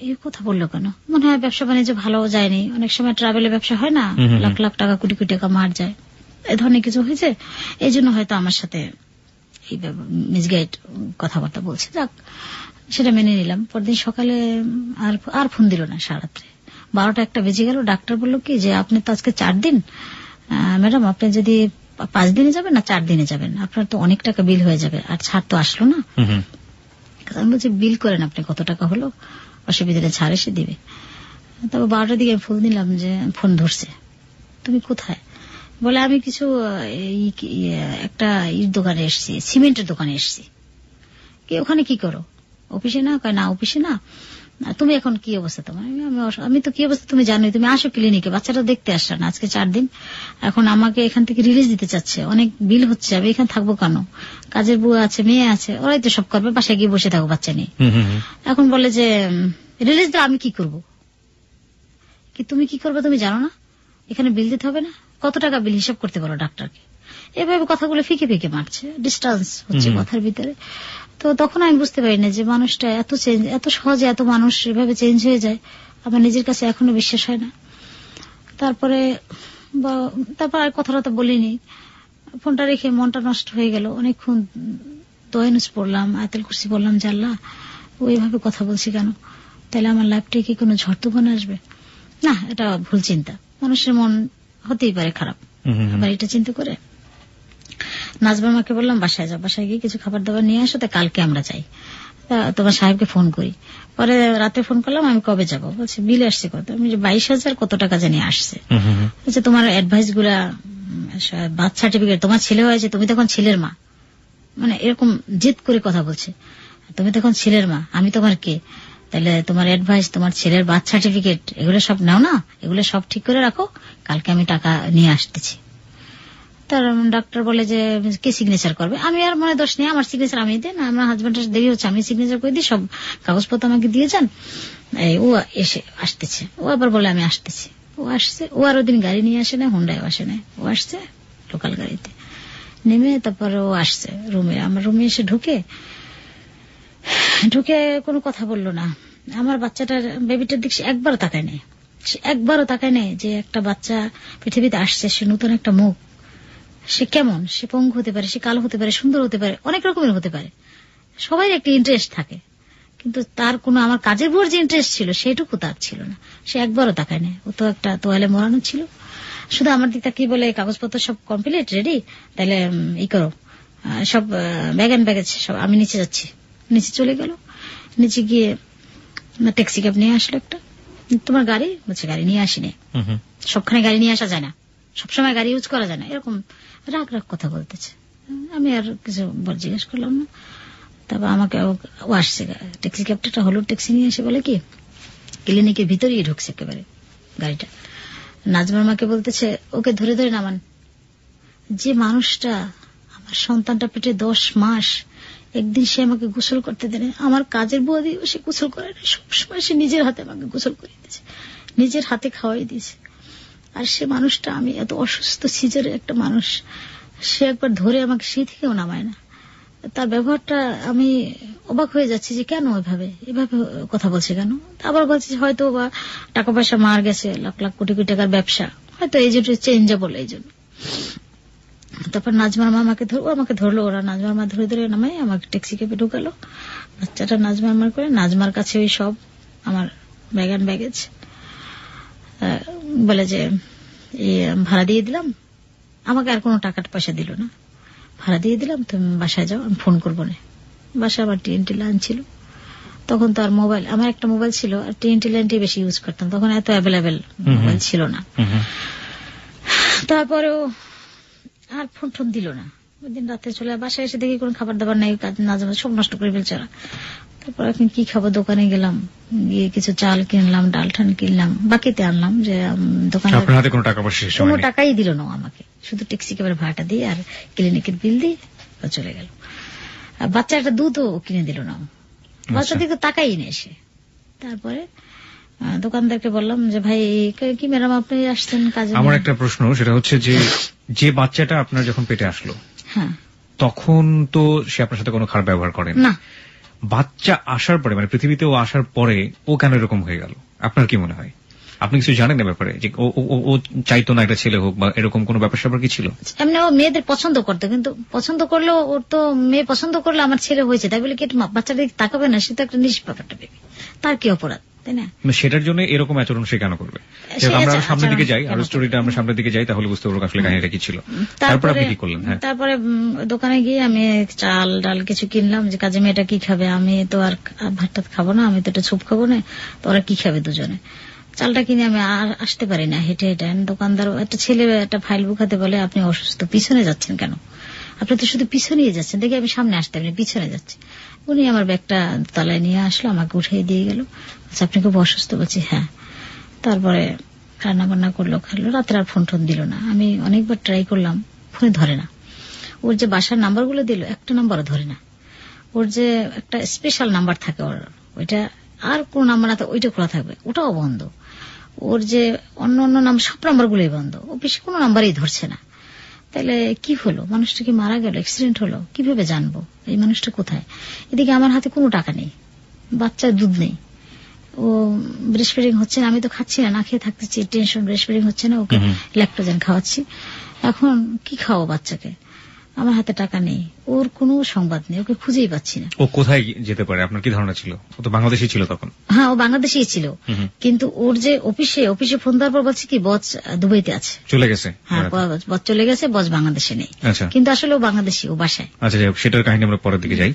এই কথা বললো কেন, মনে হয় ব্যবসা বাণিজ্য ভালো যায়নি, অনেক সময় ট্রাভেলের ব্যবসা হয় না, লাখ লাখ টাকা কোটি কোটি টাকা মার যায়, এ ধরনের কিছু হয়েছে, এই জন্য হয়তো আমার সাথে এই মিসগাইড কথাবার্তা বলছে। যাক সেটা মেনে নিলাম। পরদিন সকালে আর ফোন দিল না, সারাত্রে 12টা-1টা বেজে গেল। ডাক্তার বললো কি যে আপনি তো আজকে 4 দিন, ম্যাডাম আপনি যদি 5 দিনে যাবেন না 4 দিনে যাবেন, আপনার তো অনেক টাকা বিল হয়ে যাবে, আর ছাড় তো আসলো না। আমি বলছি বিল করেন আপনি, কত টাকা হলো, অসুবিধা নেই, ছাড় এসে দিবে। তারপর 12টার দিকে ফোন দিলাম, যে ফোন ধরছে, তুমি কোথায়? বলে আমি কিছু একটা দোকানে এসছি, সিমেন্টের দোকানে এসছি। ওখানে কি করো, অফিসে না? কয় না অফিসে না, তুমি এখন কি অবস্থা তোমার? আমি তো কি অবস্থা তুমি জানোই, তুমি আসো ক্লিনিকে, বাচ্চাটা দেখতে আসছো না, আজকে 4 দিন, এখন আমাকে এখান থেকে রিলিজ দিতে চাচ্ছে, অনেক বিল হচ্ছে, আমি এখানে থাকবো কেন, কাজের বুয়া আছে, মেয়ে আছে, ওরাই তো সব করবে, বাসায় গিয়ে বসে থাকো বাচ্চা নিয়ে। এখন বলে যে রিলিজ দাও, আমি কি করব? কি তুমি কি করবে তুমি জানো না? এখানে বিল দিতে হবে না? কত টাকা বিল হিসাব করতে বলো ডাক্তারকে। এভাবে কথাগুলো ফিকে ফিকে মারছে, ডিস্টেন্স হচ্ছে কথার ভিতরে। তো তখন আমি বুঝতে পারি না যে মানুষটা এত চেঞ্জ, এত সহজে এত মানুষ এভাবে চেঞ্জ হয়ে যায়, আমার নিজের কাছে এখনো বিশ্বাস হয় না। তারপর আর কথাটা বলিনি, ফোনটা রেখে মনটা নষ্ট হয়ে গেল। অনেকক্ষণ দোয়ানুস পড়লাম, আয়াতুল কুরসি বললাম, যে আল্লাহ ওইভাবে কথা বলছি কেন, তাহলে আমার লাইফটাই কি কোনো ঝড় তুফান আসবে? না, এটা ভুল চিন্তা, মানুষের মন হতেই পারে খারাপ। আবার এটা চিন্তা করে নাজবার মাকে বললাম বাসায় যাও, বাসায় গিয়ে কিছু খাবার দাবার নিয়ে আসো, তা কালকে আমরা যাই, তোমার সাহেবকে ফোন করি। পরে রাতে ফোন করলাম, আমি কবে যাবো? বলছে বিল আসছে কত? আমি 22,000 কত টাকা জানি আসছে। বলছে তোমার অ্যাডভাইস গুলা, বার্থ সার্টিফিকেট, তোমার ছেলে হয়েছে, তুমি তখন ছেলের মা, মানে এরকম জেদ করে কথা বলছে, তুমি তখন ছেলের মা, আমি তোমার কে, তাহলে তোমার অ্যাডভাইস, তোমার ছেলের বার্থ সার্টিফিকেট, এগুলো সব নাও না, এগুলো সব ঠিক করে রাখো, কালকে আমি টাকা নিয়ে আসতেছি। তার ডাক্তার বলে যে কে সিগনেচার করবে? আমি আর মনে দোষ নেই, আমার সিগনেচার আমি দিই না, আমার হাজবেন্ডের দেরি হচ্ছে, আমি সিগনেচার করে দিই, সব কাগজপত্র আমাকে দিয়ে যান। ও এসে আসতেছে, ও আবার বলে আমি আসতেছি। ও আসছে, ও আর ওদিন গাড়ি নিয়ে আসে না, হুন্ডায় আসে না, ও আসছে লোকাল গাড়িতে নেমে, তারপর ও আসছে রুমে, আমার রুমে এসে ঢুকে কোনো কথা বললো না। আমার বাচ্চাটার, বেবিটার দিক সে একবারও তাকায় নেই, সে একবারও তাকায় নেই যে একটা বাচ্চা পৃথিবীতে আসছে, সে নতুন একটা মুখ, সে কেমন, সে পঙ্গু হতে পারে, সে কালো হতে পারে, সুন্দর হতে পারে, অনেক রকমের হতে পারে, সবাই একটা ইন্টারেস্ট থাকে, কিন্তু তার কোনো আমার কাজের উপর যে ইন্টারেস্ট ছিল সেটুকু তার ছিল না, সে একবারও তাকায় নেই। ও তো একটা তোয়ালে মোড়ানো ছিল, শুধু আমার দিকটা কি বলে কাগজপত্র সব কমপ্লিট রেডি, তাহলে ই করো, সব ব্যাগ এন্ড ব্যাগেজ সব, আমি নিচে যাচ্ছি। নিচে চলে গেল, নিচে গিয়ে ট্যাক্সি ক্যাব নিয়ে আসলো একটা, তোমার গাড়ি? বলছে গাড়ি নিয়ে আসিনি, সবখানে গাড়ি নিয়ে আসা যায় না, সবসময় গাড়ি ইউজ করা যায় না, এরকম রাগ রাগ কথা বলতেছে। আমি আর কিছু জিজ্ঞেস করলাম না। তারপর আমাকে ও আসছে, ট্যাক্সি ক্যাবটা হলুদ ট্যাক্সি নিয়ে এসে বলে কি ক্লিনিকের ভিতরেই ঢুকছে একেবারে গাড়িটা। নাজমার মাকে বলতেছে ওকে ধরে ধরে নামান। যে মানুষটা আমার সন্তানটা পেটে 10 মাস, একদিন সে আমাকে গোসল করতে দেয়, আমার কাজের বুয়া দিয়ে সে গোসল করে না, সবসময় সে নিজের হাতে আমাকে গোসল করে দিয়েছে, নিজের হাতে খাওয়াই দিয়েছে। আর সে মানুষটা, আমি এত অসুস্থ সিজারের একটা মানুষ, সে একবার ধরে আমাকে সেই থেকেও নামায় না। তার ব্যবহারটা আমি অবাক হয়ে যাচ্ছি যে কেন এভাবে কথা বলছে কেন। আবার বলছি হয়তো বা টাকা পয়সা মার গেছে, লাখ লাখ কোটি কোটি টাকার ব্যবসা, হয়তো এই জন্য চেঞ্জেবল, এই জন্য। তারপর নাজমার মা আমাকে ধরলো, ওরা নাজমার মা ধরে ধরে নামাই আমাকে ট্যাক্সি ক্যাবে ঢুকালো। বাচ্চাটা নাজমার মার করে, নাজমার কাছে ওই সব আমার ব্যাগ এন্ড ব্যাগেজ, বলে যে ভাড়া দিয়ে দিলাম, আমাকে আর কোনো টাকা পয়সা দিল না, ভাড়া দিয়ে দিলাম, তুমি বাসায় যাও, আমি ফোন করবো না। বাসায় আমার TNT লাইন ছিল, তখন তো আর মোবাইল, আমার একটা মোবাইল ছিল, আর TNT লাইনটি বেশি ইউজ করতাম, তখন এত অ্যাভেলেবেল মোবাইল ছিল না। তারপরেও আর ফোন টোন দিল না। ওই দিন রাতে চলে বাসায় এসে দেখি কোনো খাবার দাবার নাই, কাজ না জানা সব নষ্ট করে ফেলছে ওরা। তারপর এখন কি খাবো, দোকানে গেলাম, গিয়ে কিছু চাল কিনলাম, ডাল ঠান কিনলাম, বাকিতে আনলাম, যে দোকানে কোনো টাকাই দিল না আমাকে, শুধু ট্যাক্সি ক্যাবের ভাড়াটা দিয়ে আর ক্লিনিকের বিল দিয়ে চলে গেল। আর বাচ্চা একটা দুধও কিনে দিল না, বাচ্চা দিকে তাকাই না এসে। তারপরে দোকানদারকে বললাম যে ভাই কি ম্যাডাম আপনি আসছেন কাজে? আমার একটা প্রশ্ন, সেটা হচ্ছে যে বাচ্চাটা আপনার যখন পেটে আসলো, হ্যাঁ, তখন তো সে আপনার সাথে কোনো খারাপ ব্যবহার করেন না, বাচ্চা আসার পরে, মানে পৃথিবীতে ও আসার পরে ও কেন এরকম হয়ে গেল? আপনার কি মনে হয়? আপনি কিছু জানেন না ব্যাপারে, যে ও চাইতো না একটা ছেলে হোক, বা এরকম কোনো ব্যাপার স্যাপার কি ছিল? এমনি ও মেয়েদের পছন্দ করতো, কিন্তু পছন্দ করলেও ওর তো মেয়ে পছন্দ করলে আমার ছেলে হয়েছে তাই বলে কি বাচ্চাটা তাকাবে না? সে তো একটা নিষ্পাপটা বেবি, তার কি অপরাধ, তাই না? সেটার জন্য এরকম আচরণ সে কেন করবে? আমরা সামনের দিকে যাই, আর স্টোরিটা আমরা সামনের দিকে যাই, তাহলে বুঝতে পারবো আসলে কাহিনীটা কি ছিল। তারপর আপনি কি করলেন? তারপরে দোকানে গিয়ে আমি চাল ডাল কিছু কিনলাম, যে কাজে মেয়েটা কি খাবে, আমি তো আর ভাত টাত খাবো না, আমি তো একটা স্যুপ খাবো না, তো ওরা কি খাবে দুজনে। চালটা কিনে আমি আর আসতে পারি না, হেঁটে হেঁটে। দোকানদার একটা ছেলে একটা ফাইল বুকাতে বলে আপনি অসুস্থ, পিছনে যাচ্ছেন কেন? আপনি তো শুধু পিছনেই যাচ্ছেন, দেখে আমি সামনে আসতে পারি, পিছনে যাচ্ছি। উনি আমার ব্যাগটা তলায় নিয়ে আসলো, আমাকে উঠিয়ে দিয়ে গেল। আচ্ছা, আপনি খুব অসুস্থ? বলছি হ্যাঁ। তারপরে রান্না বান্না করলো, খাইলো। রাত্রে আর ফোন টোন দিল না। আমি অনেকবার ট্রাই করলাম, ফোনে ধরে না। ওর যে বাসার নাম্বারগুলো দিল, একটা নাম্বারও ধরে না। ওর যে একটা স্পেশাল নাম্বার থাকে ওর, ওইটা আর কোন নাম্বার না ওইটা খোলা থাকবে, ওটাও বন্ধ। ওর যে অন্য অন্য নাম সব নাম্বারগুলোই বন্ধ। ও বেশি কোনো নাম্বারই ধরছে না। তাহলে কি হলো? মানুষটা কি মারা গেল, অ্যাক্সিডেন্ট হলো? কিভাবে জানবো এই মানুষটা কোথায়? এদিকে আমার হাতে কোনো টাকা নেই, বাচ্চার দুধ নেই, ও ব্রেস্ট ফিডিং হচ্ছে না, আমি তো খাচ্ছি না, না খেয়ে থাকতেছি, টেনশন, ব্রেস্ট ফিডিং হচ্ছে না, ওকে ল্যাকটোজেন খাওয়াচ্ছি। এখন কি খাওয়াবো বাচ্চাকে? আমার হাতে টাকা নেই, ওর কোনো সংবাদ নেই, ওকে খুঁজেই পাচ্ছি না। ও কোথায় যেতে পারে আপনার কি ধারণা ছিল? ও তো বাংলাদেশি ছিল তখন। হ্যাঁ, ও বাংলাদেশি ছিল, কিন্তু ওর যে অফিসে ফোন দেওয়ার পর বলছে কি বস দুবাইতে আছে, চলে গেছে। হ্যাঁ, বস চলে গেছে, বস বাংলাদেশে নেই। কিন্তু আসলে ও বাংলাদেশি, ও বাসায়। আচ্ছা, সেটার কাহিনী আমরা পরের দিকে যাই।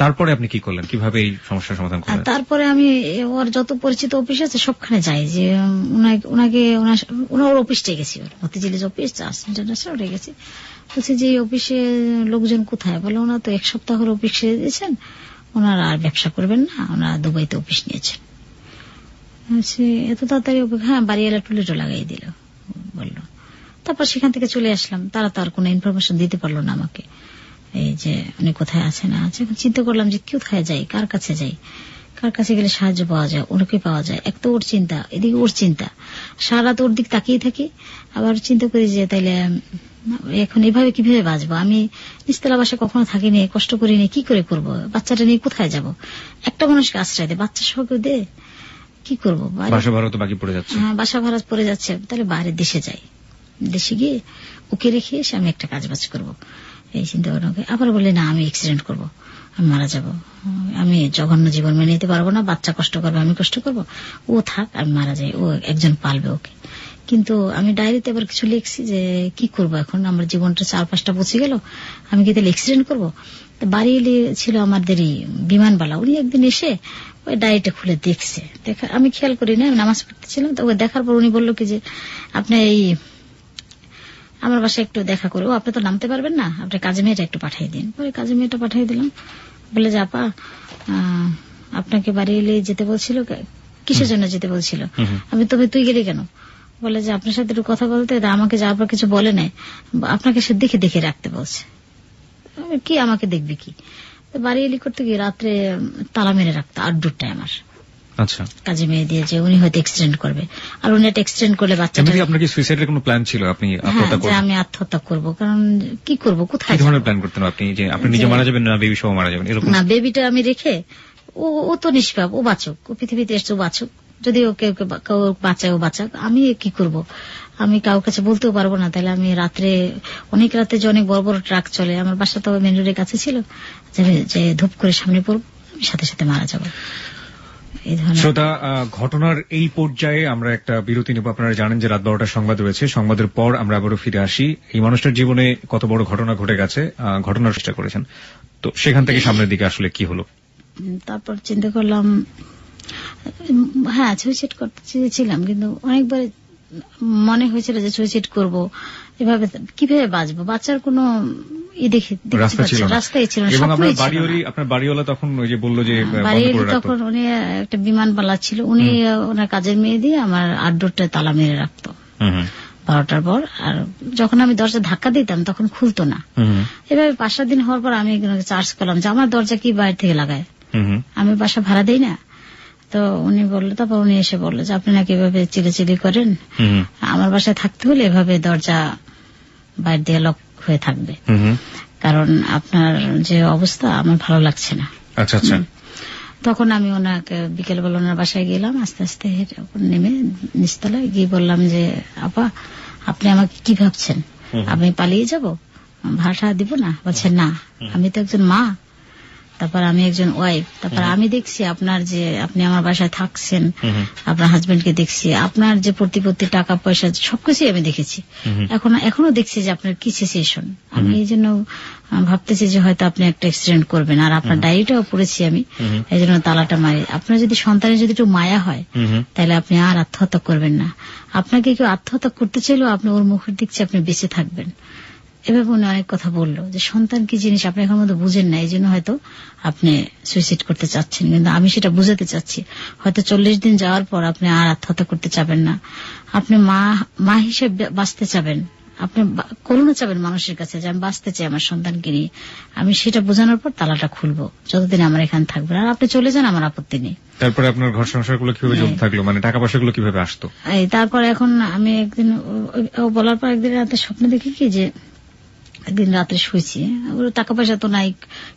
তারপরে আপনি কি করলেন, কিভাবে এই সমস্যার সমাধান করলেন? তারপরে আমি ওর যত পরিচিত অফিস আছে সবখানে যাই, যে ওনার অফিসটাই গেছি, মতিঝিলের অফিস ইন্টারন্যাশনাল উঠে গেছি। বলছি যে অফিসে লোকজন কোথায়? বলে ওনার তো 1 সপ্তাহ করে অফিস ছেড়ে দিয়েছেন, ওনারা আর ব্যবসা করবেন না, ওনারা দুবাইতে অফিস নিয়েছেন। এত তাড়াতাড়ি? হ্যাঁ, বাড়িওয়ালা টুলেটও লাগাই দিল বললো। তারপর সেখান থেকে চলে আসলাম। তারা তো আর কোনো ইনফরমেশন দিতে পারলো না আমাকে, এই যে উনি কোথায় আছে না আছে। চিন্তা করলাম যে কোথায় যাই, কার কাছে যাই, কার কাছে গেলে সাহায্য পাওয়া যায়, ওনাকে পাওয়া যায়। এক তো ওর চিন্তা, এদিকে ওর চিন্তা, সারা তো ওর দিক তাকিয়ে থাকি। আবার চিন্তা করি যে তাইলে এখন এভাবে কিভাবে বাঁচবো? আমি নিচতলা বাসায় কখনো থাকিনি, কষ্ট করিনি, কি করে করব? বাচ্চাটা নিয়ে কোথায় যাব? একটা মানুষকে আশ্রয় দে, বাচ্চা সহ দে, কি করবো? বাসা ভাড়া তো বাকি পড়ে যাচ্ছে। হ্যাঁ, বাসা ভাড়া পড়ে যাচ্ছে। তাহলে বাইরে দেশে যাই, দেশে গিয়ে ওকে রেখে এসে আমি একটা কাজ বাজ করবো, এই চিন্তা ভাবনা। আবার বলে না, আমি অ্যাক্সিডেন্ট করবো, আমি মারা যাব, আমি জঘন্য জীবন মেনে নিতে পারবো না, বাচ্চা কষ্ট করবে, আমি কষ্ট করবো, ও থাক, আমি মারা যাই, ও একজন পালবে ওকে। কিন্তু আমি ডায়েরিতে আবার কিছু লিখছি যে কি করবো এখন, আমার জীবনটা 4-5টা পৌঁছে গেল, আমি কি তাহলে অ্যাক্সিডেন্ট করবো? বাড়ি এলে ছিল আমাদেরই বিমানবালা, উনি একদিন এসে ওই ডায়েরিটা খুলে দেখছে। আমি খেয়াল করি না, নামাজ পড়তেছিলাম, তো ওই দেখার পর উনি বললো কি যে আপনি এই আমার বাসায় একটু দেখা করে, ও আপনি তো নামতে পারবেন না, আপনি কাজে মেয়েটা একটু পাঠিয়ে দিন। পরে কাজে মেয়েটা পাঠিয়ে দিলাম। বলে যে আপা, আপনাকে বাড়ি এলে যেতে বলছিল, কিসের জন্য যেতে বলছিল? আমি তবে তুই গেলি কেন? বলে যে আপনার সাথে একটু কথা বলতে, আমাকে যাওয়ার পর কিছু বলে নাই, আপনাকে সে দেখে দেখে রাখতে বলছে। কি আমাকে দেখবি কি? বাড়ি এলি করতে গিয়ে রাত্রে তালা মেরে রাখতো আউটডোরটায় আমার। আচ্ছা, কাজে মেয়ে দিয়ে যে উনি হয়তো এক্সিডেন্ট করবে, আর উনি একটা এক্সিডেন্ট করলে বাচ্চাটা। আপনার কি সুইসাইডের কোনো প্ল্যান ছিল? আপনি আমি আত্মহত্যা করবো, কারণ কি করবো, কোথায়? কি ধরনের প্ল্যান করতেন আপনি? যে আপনি নিজে মারা যাবেন না বেবি সহ মারা যাবেন এরকম? না, বেবিটা আমি রেখে, ও তো নিষ্পাপ, ও বাঁচুক, ও পৃথিবীতে এসছে, ও বাঁচুক, যদি ওকে বাঁচায় ও বাঁচাক, আমি কি করব? আমি কারোর কাছে বলতেও পারবো না। তাহলে আমি রাত্রে, অনেক রাতে যে অনেক বড় বড় ট্রাক চলে, আমার বাসা তো মেন রোডের কাছে ছিল, যে ধূপ করে সামনে পড়বো, আমি সাথে সাথে মারা যাবো। শ্রোতা, ঘটনার এই পর্যায়ে আমরা একটা বিরতি নেব। আপনারা জানেন যে রাত 12টার সংবাদ রয়েছে, সংবাদের পর আমরা আবারও ফিরে আসি। এই মানুষটার জীবনে কত বড় ঘটনা ঘটে গেছে, ঘটনার চেষ্টা করেছেন, তো সেখান থেকে সামনের দিকে আসলে কি হলো। তারপর চিন্তা করলাম, হ্যাঁ সুইসাইড করতে চেয়েছিলাম, কিন্তু অনেকবার মনে হয়েছিল যে সুইসাইড করব, এভাবে কিভাবে বাঁচবো, বাচ্চার কোনো রাস্তাই ছিল না। আপনার বাড়িওয়ালা তখন ওই যে বললো যে তখন উনি একটা বিমানবালা ছিল, উনি ওনার কাজের মেয়ে দিয়ে আমার আউটডোরটা তালা মেরে রাখতো 12টার পর। আর যখন আমি দরজা ধাক্কা দিতাম তখন খুলতো না। এভাবে 5-7 দিন হওয়ার পর আমি চার্জ করলাম যে আমার দরজা কি বাইরে থেকে লাগায়, আমি বাসা ভাড়া দেই না। তো উনি বললো, তারপর উনি এসে বললো যে আপনি নাকি এভাবে চিলেচিলি করেন, আমার বাসায় থাকতে হলে এভাবে দরজা বাইরে দিয়ে লক হয়ে থাকবে, কারণ আপনার যে অবস্থা আমার ভালো লাগছে না। আচ্ছা আচ্ছা। তখন আমি ওনাকে বিকেলবেলা ওনার বাসায় গেলাম, আস্তে আস্তে নেমে নিচতলায় গিয়ে বললাম যে আপা, আপনি আমাকে কি ভাবছেন, আমি পালিয়ে যাব, ভাড়া দিব না? বলছে না, আমি তো একজন মা, তারপর আমি একজন ওয়াইফ, তারপর আমি দেখছি আপনার যে আপনি আমার বাসায় থাকছেন, আপনার হাজবেন্ডকে দেখছি, আপনার যে প্রতিপত্তি টাকা পয়সা সবকিছু আমি দেখেছি, এখনো দেখছি যে আপনার কি সিচুয়েশন। আমি এই জন্য ভাবতেছি যে হয়তো আপনি একটা অ্যাক্সিডেন্ট করবেন, আর আপনার ডায়েরিটাও পড়েছি আমি, এই জন্য তালাটা মারি। আপনার যদি সন্তানের যদি একটু মায়া হয় তাহলে আপনি আর আত্মহত্যা করবেন না। আপনাকে কেউ আত্মহত্যা করতে চাইলেও আপনি ওর মুখের দিকছে আপনি বেঁচে থাকবেন। এভাবে উনি অনেক কথা বললো যে সন্তান কি জিনিস আপনি এখন মতো বুঝেন না, এই জন্য হয়তো আপনি সুইসাইড করতে চাচ্ছেন, কিন্তু আমি সেটা বুঝাতে চাচ্ছি হয়তো 40 দিন যাওয়ার পর আপনি আর আত্মহত্যা করতে চাবেন না, আপনি মা হিসেবে বাঁচতে চাবেন, আপনি করুণা চাবেন মানুষের কাছে যে আমি বাঁচতে চাই আমার সন্তানকে নিয়ে, আমি সেটা বোঝানোর পর তালাটা খুলবো, যতদিন আমার এখানে থাকবে, আর আপনি চলে যান আমার আপত্তি নেই। তারপরে আপনার ঘর সংসার গুলো কিভাবে চলতে থাকলো, মানে টাকা পয়সা গুলো কিভাবে আসতো? তারপর এখন আমি একদিন বলার পর একদিন রাতে স্বপ্নে দেখি কি যে একদিন রাত্রে শুয়েছি, ওর টাকা পয়সা তো নাই,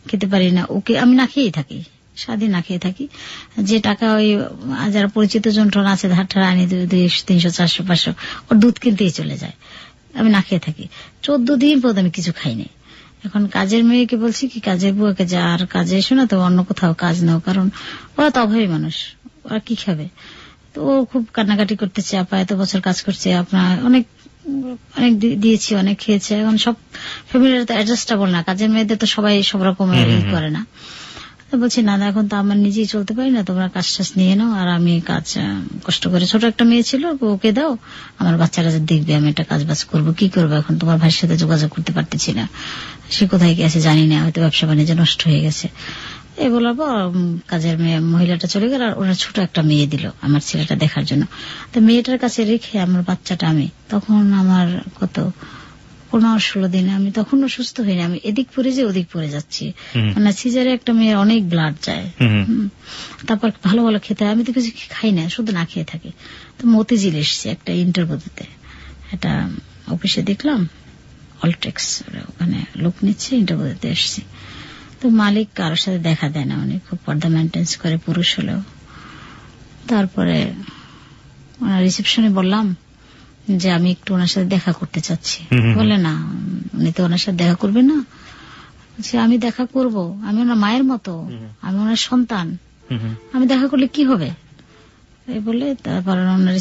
খেতে পারি না, ওকে আমি না খেয়েই থাকি, সারাদিন না খেয়ে থাকি, যে টাকা ওই যারা পরিচিত যন্ত্রণা আছে ধার ঠার আনি 200, 300, 400, 500 ওর দুধ কিনতেই চলে যায়, আমি না খেয়ে থাকি। 14 দিন পর আমি কিছু খাইনি। এখন কাজের মেয়েকে বলছি কি কাজের বুয়াকে যা আর কাজে এসো না, তো অন্য কোথাও কাজ নাও, কারণ ওরা তো অভাবী মানুষ, ওরা কি খাবে। তো ও খুব কান্নাকাটি করতেছে, আপা এত বছর কাজ করছে, আপনার অনেক অনেক দিয়েছি, অনেক খেয়েছে, এখন সব ফ্যামিলির তো অ্যাডজাস্টেবল না, কাজের মেয়েদের তো সবাই সব রকমের করে না। বলছি না এখন তো আমার নিজেই চলতে পারি না, তোমরা কাজ টাজ নিয়ে নাও, আর আমি কাজ কষ্ট করে, ছোট একটা মেয়ে ছিল ওকে দাও, আমার বাচ্চারা দেখবে আমি একটা কাজ বাজ করবো, কি করবো এখন, তোমার ভাইয়ের সাথে যোগাযোগ করতে পারতেছি না, সে কোথায় গেছে জানি না, হয়তো ব্যবসা বাণিজ্য নষ্ট হয়ে গেছে। এই বলার পর কাজের মেয়ে মহিলাটা চলে গেল, আর ওরা ছোট একটা মেয়ে দিল আমার ছেলেটা দেখার জন্য। তো মেয়েটার কাছে রেখে আমার বাচ্চাটা আমি, তখন আমার কত 15-16 দিন, আমি তখনও সুস্থ হইনি, আমি এদিক পরে যে ওদিক পরে যাচ্ছি, মানে সিজারে একটা মেয়ের অনেক ব্লাড যায়, তারপর ভালো ভালো খেতে হয়, আমি তো কিছু খাই না, শুধু না খেয়ে থাকি। তো মতিঝিল এসছি একটা ইন্টারভিউতে, একটা অফিসে দেখলাম অলটেক্স, ওখানে লোক নিচ্ছে, ইন্টারভিউতে এসছি। তো মালিক কারোর সাথে দেখা দেয় না, উনি খুব পর্দা মেনটেন্স করে, পুরুষ হলেও। তারপরে রিসেপশনে বললাম যে আমি একটু ওনার সাথে দেখা করতে চাচ্ছি, বলে না উনি তো ওনার সাথে দেখা করবে না, আমি দেখা করব, আমি ওনার মায়ের মতো, আমি ওনার সন্তান, আমি দেখা করলে কি হবে এই বলে। তারপর ওনার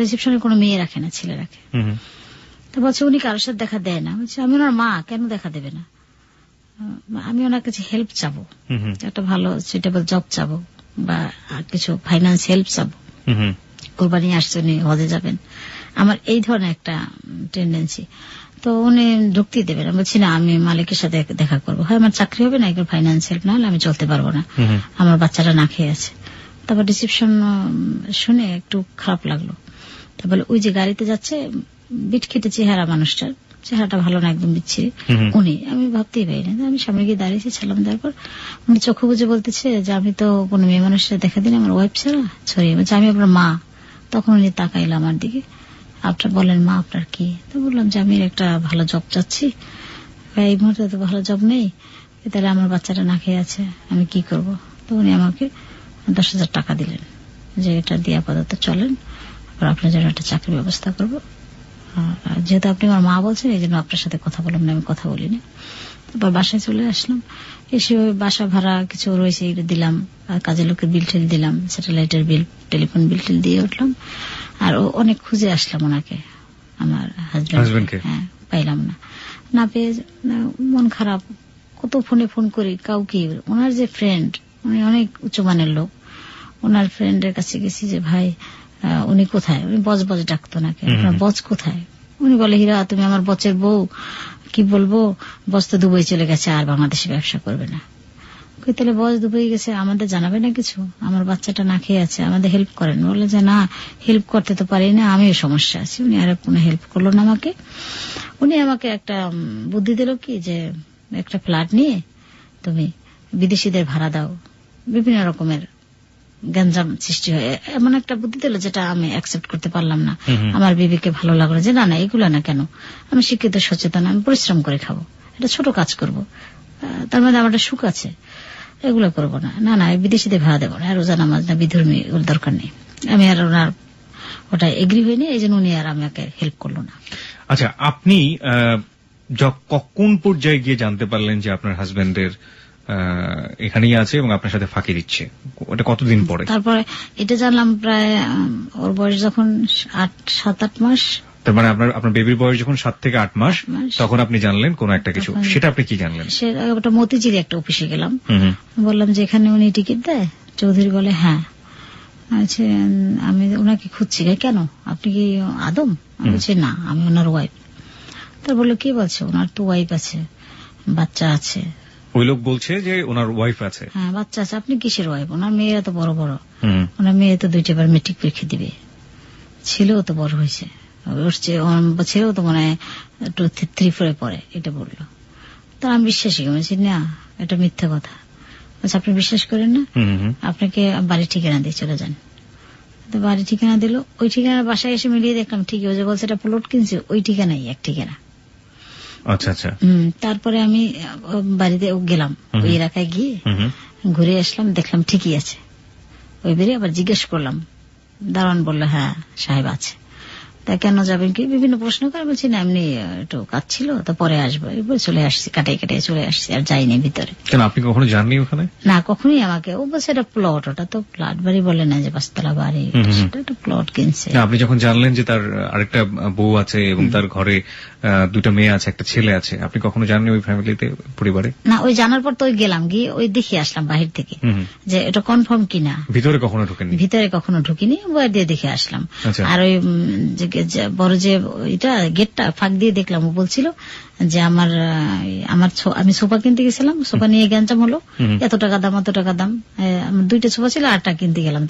রিসেপশনে কোনো মেয়ে রাখে না, ছেলে রাখে। তো বলছে উনি কারোর সাথে দেখা দেয় না, বলছে আমি ওনার মা, কেন দেখা দেবে না, আমি ওনার কাছে হেল্প চাবো, একটা ভালো সুইটেবল জব চাবো, বা কিছু ফাইন্যান্স হেল্প চাবো, কোরবানি আসছে উনি হজে যাবেন, আমার এই ধরনের একটা টেন্ডেন্সি। তো উনি ঢুকতেই দেবে না, বলছি না আমি মালিকের সাথে দেখা করবো, হয় আমার চাকরি হবে না, এগুলো ফাইন্যান্স হেল্প না হলে আমি চলতে পারবো না, আমার বাচ্চারা না খেয়ে আছে। তারপর রিসেপশন শুনে একটু খারাপ লাগলো, তা বলে ওই যে গাড়িতে যাচ্ছে বিট খেটে চেহারা, মানুষটার চেহারাটা ভালো না, একদম বিচ্ছিরি উনি, আমি ভাবতেই পারি না। আমি সামনে গিয়ে দাঁড়িয়েছি, ছিলাম, তারপর উনি চোখে বুঝে বলতেছে যে আমি তো কোনো মেয়ে মানুষের দেখা দিন, আমার ওয়াইফ ছাড়া ছড়িয়ে বলছে আমি আপনার মা। তখন উনি তাকাইল আমার দিকে, আপনার বলেন মা আপনার কি? তো বললাম যে আমি একটা ভালো জব চাচ্ছি, এই মুহূর্তে তো ভালো জব নেই, তাহলে আমার বাচ্চাটা না খেয়ে আছে, আমি কি করব? তো উনি আমাকে 10,000 টাকা দিলেন, যে এটা দিয়ে আপাতত চলেন, আপনার জন্য একটা চাকরির ব্যবস্থা করব, যেহেতু আপনি আমার মা বলছেন এই জন্য আপনার সাথে কথা বললাম না, আমি কথা বলিনি। তারপর বাসায় চলে আসলাম, এসে ওই বাসা ভাড়া কিছু রয়েছে এগুলো দিলাম, কাজের লোকের বিল টিল দিলাম, স্যাটেলাইটের বিল, টেলিফোন বিল টিল দিয়ে উঠলাম। আর অনেক খুঁজে আসলাম ওনাকে, আমার হাজবেন্ডকে, হ্যাঁ পাইলাম না, না পেয়ে মন খারাপ, কত ফোন করি কাউকে, ওনার যে ফ্রেন্ড, উনি অনেক উচ্চমানের লোক, ওনার ফ্রেন্ডের কাছে গেছি যে ভাই উনি কোথায়, উনি বজ ডাকতো ওনাকে, আপনার বজ কোথায়? উনি বলে হীরা তুমি আমার বচের বউ, কি বলবো, বজ তো দুবাই চলে গেছে, আর বাংলাদেশে ব্যবসা করবে না। তাহলে বজ দুবাই গেছে, আমাদের জানাবে না কিছু, আমার বাচ্চাটা না খেয়ে আছে, আমাদের হেল্প করেন। বলে যে না হেল্প করতে তো পারি না, আমিও সমস্যা আছি। উনি আর কোনো হেল্প করলো না আমাকে। উনি আমাকে একটা বুদ্ধি দিল কি যে একটা ফ্ল্যাট নিয়ে তুমি বিদেশিদের ভাড়া দাও, বিভিন্ন রকমের গ্যাঞ্জাম সৃষ্টি হয়, এমন একটা বুদ্ধি দিল যেটা আমি অ্যাকসেপ্ট করতে পারলাম না। আমার বিবেকে ভালো লাগলো যে না এগুলো না, কেন, আমি শিক্ষিত সচেতন, আমি পরিশ্রম করে খাবো, এটা ছোট কাজ করব, তার মধ্যে আমার একটা সুখ আছে, এগুলো করবো না, না বিদেশিদের ভাড়া দেবো না, রোজা নামাজ না বিধর্মী এগুলো দরকার নেই। আমি আর ওনার ওটা এগ্রি হয়নি, এই জন্য উনি আর আমাকে হেল্প করলো না। আচ্ছা, আপনি কোন পর্যায়ে গিয়ে জানতে পারলেন যে আপনার হাজবেন্ডের এখানেই আছে এবং আপনার সাথে ফাঁকি দিচ্ছে? ওটা কতদিন পরে? তারপরে এটা জানলাম প্রায় ওর বয়স যখন 7-8 মাস। তার মানে আপনার বেবির বয়স যখন 7 থেকে 8 মাস, তখন আপনি জানলেন কোন একটা কিছু। সেটা আপনি কি জানলেন? সেটা মতিঝিলে একটা অফিসে গেলাম, বললাম যে এখানে উনি টিকিট দেয়? চৌধুরী বলে হ্যাঁ। আচ্ছা, আমি ওনাকে খুঁজছি, কেন আপনি কি আদম? আমি বলছি না, আমি ওনার ওয়াইফ। তা বললো কি বলছে, ওনার তো ওয়াইফ আছে, বাচ্চা আছে। ওই লোক বলছে যে ওনার ওয়াইফ আছে? হ্যাঁ, বাচ্চা আছে। আপনি কিসের ওয়াইফ? ওনার মেয়েরা তো বড় বড়, ওনার মেয়ে তো 2বার মেট্রিক পরীক্ষা দিবে, ছেলেও তো বড় হয়েছে, ছেলেও তো মনে হয় 3-4 পরে, এটা বললো। তো আমি বিশ্বাসই করেছি না, এটা মিথ্যা কথা। আপনি বিশ্বাস করেন না, আপনাকে বাড়ি ঠিকানা দিয়ে চলে যান। তো বাড়ি ঠিকানা দিল, ওই ঠিকানা বাসায় এসে মিলিয়ে দেখলাম ঠিকই, ওই যে বলছে এটা প্লট কিনছে, ওই ঠিকানাই এক ঠিকানা। আচ্ছা আচ্ছা। তারপরে আমি বাড়িতে গেলাম, ওই এলাকায় গিয়ে ঘুরে আসলাম, দেখলাম ঠিকই আছে। ওই বেরিয়ে আবার জিজ্ঞেস করলাম, দারোয়ান বললো হ্যাঁ সাহেব আছে। তা কেন যাবেন কি, বিভিন্ন প্রশ্ন করে। বলছি না, এমনি একটু কাজ ছিল, তো পরে আসবো। এবার চলে আসছি, কাটাই কাটাই চলে আসছি, আর যাইনি ভিতরে। কেন, আপনি কখনো যাননি ওখানে? না, কখনোই। আমাকে ও বলছে এটা প্লট, ওটা তো ফ্ল্যাট বাড়ি বলে না যে 5তলা বাড়ি, সেটা একটা প্লট কিনছে। আপনি যখন জানলেন যে তার আরেকটা বউ আছে এবং তার ঘরে 2টা মেয়ে আছে, একটা ছেলে আছে, আপনি কখনো জাননি ওই ফ্যামিলিতে, পরিবারে? না, ওই জানার পর তো ওই গেলাম, গিয়ে ওই দেখে আসলাম বাহির থেকে যে এটা কনফার্ম কিনা। ভিতরে কখনো ঢুকেননি? ভিতরে কখনো ঢুকিনি, বাইরে দিয়ে দেখে আসলাম। আর ওই বড় যে এটা গেটটা ফাঁক দিয়ে দেখলাম, ও বলছিল যে আমি সোফা কিনতে গেছিলাম, সোফা নিয়ে গ্যাঞ্জাম হলো, এত টাকা দাম, অত টাকা দাম। আমার 2টা সোফা ছিল, 8টা কিনতে গেলাম।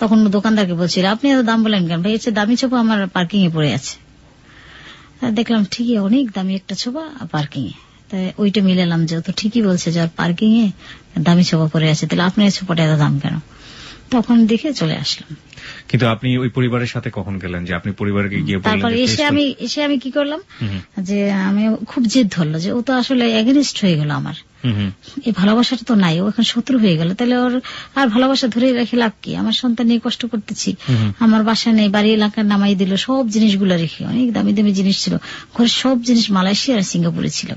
তখন দোকানদারকে বলছিল আপনি এত দাম বলেন কেন ভাই, এর চেয়ে দামি সোফা আমার পার্কিং এ পড়ে আছে। দেখলাম ঠিকই অনেক দামি একটা সোফা পার্কিং এ। তাই ওইটা মিলালাম যে ও তো ঠিকই বলছে যে পার্কিং এ দামি সোফা পড়ে আছে, তাহলে আপনার সোফাটা এত দাম কেন? তখন দেখে চলে আসলাম। কিন্তু আপনি ওই পরিবারের সাথে কখন গেলেন যে আপনি পরিবারকে গিয়ে বললেন? তারপরে এসে আমি কি করলাম যে আমি খুব জেদ ধরলো যে ও তো আসলে এগেনিস্ট হয়ে গেল আমার, এই ভালোবাসাটা তো নাই, ও এখন শত্রু হয়ে গেল, তাহলে ওর আর ভালোবাসা ধরে রেখে লাভ কি? আমার সন্তান নিয়ে কষ্ট করতেছি, আমার বাসা নেই, বাড়ি এলাকার নামাই দিল, সব জিনিসগুলো রেখে, অনেক দামি দামি জিনিস ছিল ঘরের, সব জিনিস মালয়েশিয়া আর সিঙ্গাপুরে ছিল,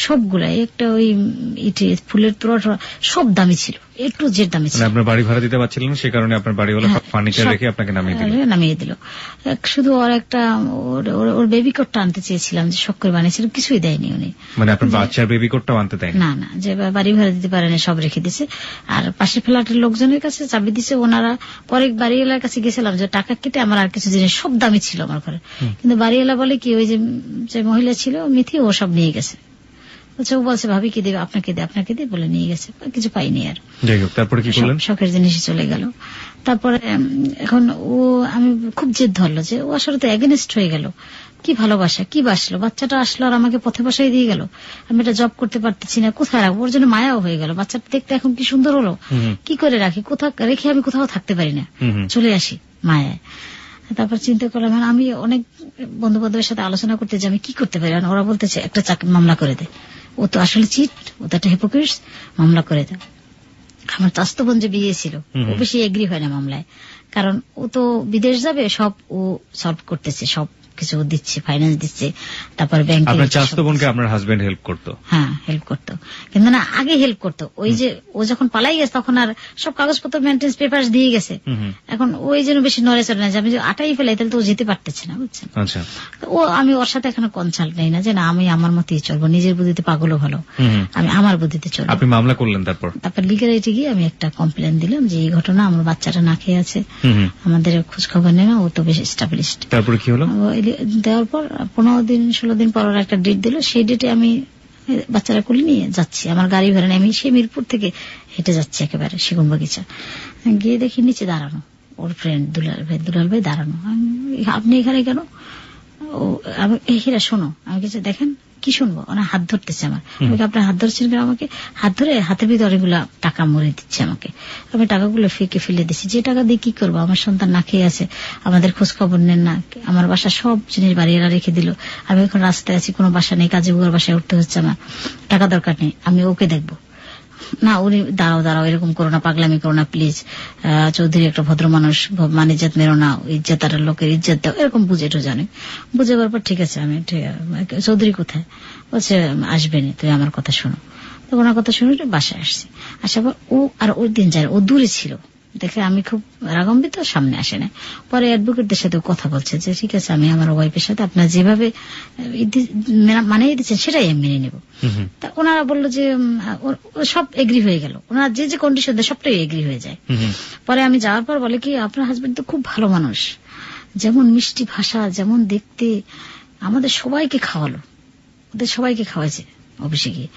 সবগুলা একটা ওই ফুলের তোড়া সব দামি ছিল, একটু জেড দামি ছিল। আপনার বাড়ি ভাড়া দিতে পারছিলেন, সে কারণে আপনার বাড়িওয়ালা ফার্নিচার রেখে আপনাকে নামিয়ে দিল। শুধু ওর একটা ওর বেবি কোটটা আনতে চেয়েছিলাম, যে শখ করে বানিয়েছিলাম, কিছুই দেয়নি উনি। মানে আপনার বাচ্চার বেবি কোটটাও আনতে দেয়নি? না, যে বাড়ি ভাড়া দিতে পারে না, সব রেখে দিছে। আর পাশে ফ্ল্যাটের লোকজনের কাছে চাবি দিছে ওনারা। পরে বাড়িওয়ালার কাছে গেছিলাম যে টাকা কেটে আমার আর কিছু জিনিস, সব দামি ছিল আমার ঘরে, কিন্তু বাড়িওয়ালা বলে কি ওই যে মহিলা ছিল মিথি, ও সব নিয়ে গেছে। ও বলছে ভাবি কি দেবে, আপনাকে দিয়ে বলে নিয়ে গেছে, কিছু পাইনি আর। যাই হোক, তারপরে কি করলেন? শখের জিনিসই চলে গেল। তারপরে এখন আমি খুব জেদ ধরলো যে ও আসলে তো এগেনিস্ট হয়ে গেল, কি ভালোবাসা, কি বাসলো, বাচ্চাটা আসলো আর আমাকে পথে বসাই দিয়ে গেল, আমি এটা জব করতে পারতেছি না, কোথায় রাখবো, ওর জন্য মায়াও হয়ে গেল, বাচ্চাটা দেখতে এখন কি সুন্দর হলো, কি করে রাখি, কোথাও রেখে আমি কোথাও থাকতে পারি না, চলে আসি মায়ায়। তারপর চিন্তা করলাম, আমি অনেক বন্ধু বান্ধবের সাথে আলোচনা করতে যে আমি কি করতে পারি, ওরা বলতেছে একটা মামলা করে দেয়, ও তো আসলে চিট, ও তো একটা হিপোক্রিট, মামলা করে দেয়। আমার চাস্তো বোন যে বিয়ে ছিল, ও বেশি এগ্রি হয় না মামলায়, কারণ ও তো বিদেশ যাবে, সব ও সলভ করতেছে, সব কিছু দিচ্ছে, ফাইন্যান্স দিচ্ছে, তারপর ব্যাংকে। আপনার চাস্তো বোনকে আপনার হাজবেন্ড হেল্প করতো? হ্যাঁ, হেল্প করতো, কিন্তু না আগে হেল্প করতো, ওই যে ও যখন পালাই গেছে তখন আর সব কাগজপত্র মেনটেন্স পেপার দিয়ে গেছে, এখন ওই জন্য বেশি নড়ে চড়ে না, যে আমি আটাই ফেলাই তাহলে তো ও যেতে পারতেছে না, বুঝছেন। আচ্ছা, আমি ওর সাথে এখনো কনসাল্ট নেই না, যে না আমি আমার মতেই চলবো, নিজের বুদ্ধিতে পাগলও ভালো, আমি আমার বুদ্ধিতে চলবো। আপনি মামলা করলেন? তারপর লিগাল এইটে গিয়ে আমি একটা কমপ্লেন দিলাম যে এই ঘটনা, আমার বাচ্চাটা না খেয়ে আছে, আমাদের খোঁজ খবর নেই না, ও তো বেশ এস্টাবলিশড। তারপরে কি হলো? দেওয়ার পর 15-16 দিন পর একটা ডেট দিল, সেই ডেটে আমি বাচ্চারা কোলে নিয়ে যাচ্ছি, আমার গাড়ি ভাড়া নেই, আমি সেই মিরপুর থেকে হেঁটে যাচ্ছি একেবারে সেগুনবাগিচা, গিয়ে দেখি নিচে দাঁড়ানো ওর ফ্রেন্ড দুলাল ভাই দাঁড়ানো। আপনি এখানে কেন? হিরা শোনো, আমি কিছু দেখেন, কি শুনবো, ওনার হাত ধরতেছে আমার, আপনার হাত ধরছেন কেন? আমাকে হাত ধরে হাতের ভিতরে অনেকগুলা টাকা মরে দিচ্ছে আমাকে, আমি টাকাগুলো ফেঁকে ফেলে দিচ্ছি, যে টাকা দিয়ে কি করবো, আমার সন্তান না খেয়ে আছে, আমাদের খোঁজ খবর নেন না, আমার বাসা সব জিনিস বাড়িওয়ালা রেখে দিল, আমি এখন রাস্তায় আছি, কোনো বাসা নেই, কাজে বুয়ার বাসায় উঠতে হচ্ছে, আমার টাকা দরকার নেই, আমি ওকে দেখবো না। উনি দাঁড়াও এরকম করো না, পাগলামি করো না প্লিজ, চৌধুরী একটা ভদ্র মানুষ, মান ইজ্জত মেরো না, ইজ্জত আর লোকের ইজ্জত দাও, এরকম বুঝে জানে। বুঝাবার পর ঠিক আছে, আমি চৌধুরী কোথায়, বলছে আসবেনি, তুই আমার কথা শোনো। তো ওনার কথা শুনে বাসায় আসছি, আসার পর ওই দিন যায়, ও দূরে ছিল দেখে আমি খুব রাগম্বিত, সামনে আসে না। পরে অ্যাডভোকেটদের সাথে কথা বলছে যে ঠিক আছে, আমি আমার ওয়াইফের সাথে আপনার যেভাবে মানিয়ে দিচ্ছেন সেটাই আমি মেনে নেব। তা ওনারা বললো যে সব এগ্রি হয়ে গেল, ওনারা যে কন্ডিশন দেয় সবটাই এগ্রি হয়ে যায়। পরে আমি যাওয়ার পর বলে কি, আপনার হাজবেন্ড তো খুব ভালো মানুষ, যেমন মিষ্টি ভাষা, যেমন দেখতে, আমাদের সবাইকে খাওয়ালো, ওদের সবাইকে খাওয়াইছে অফিসে গিয়ে,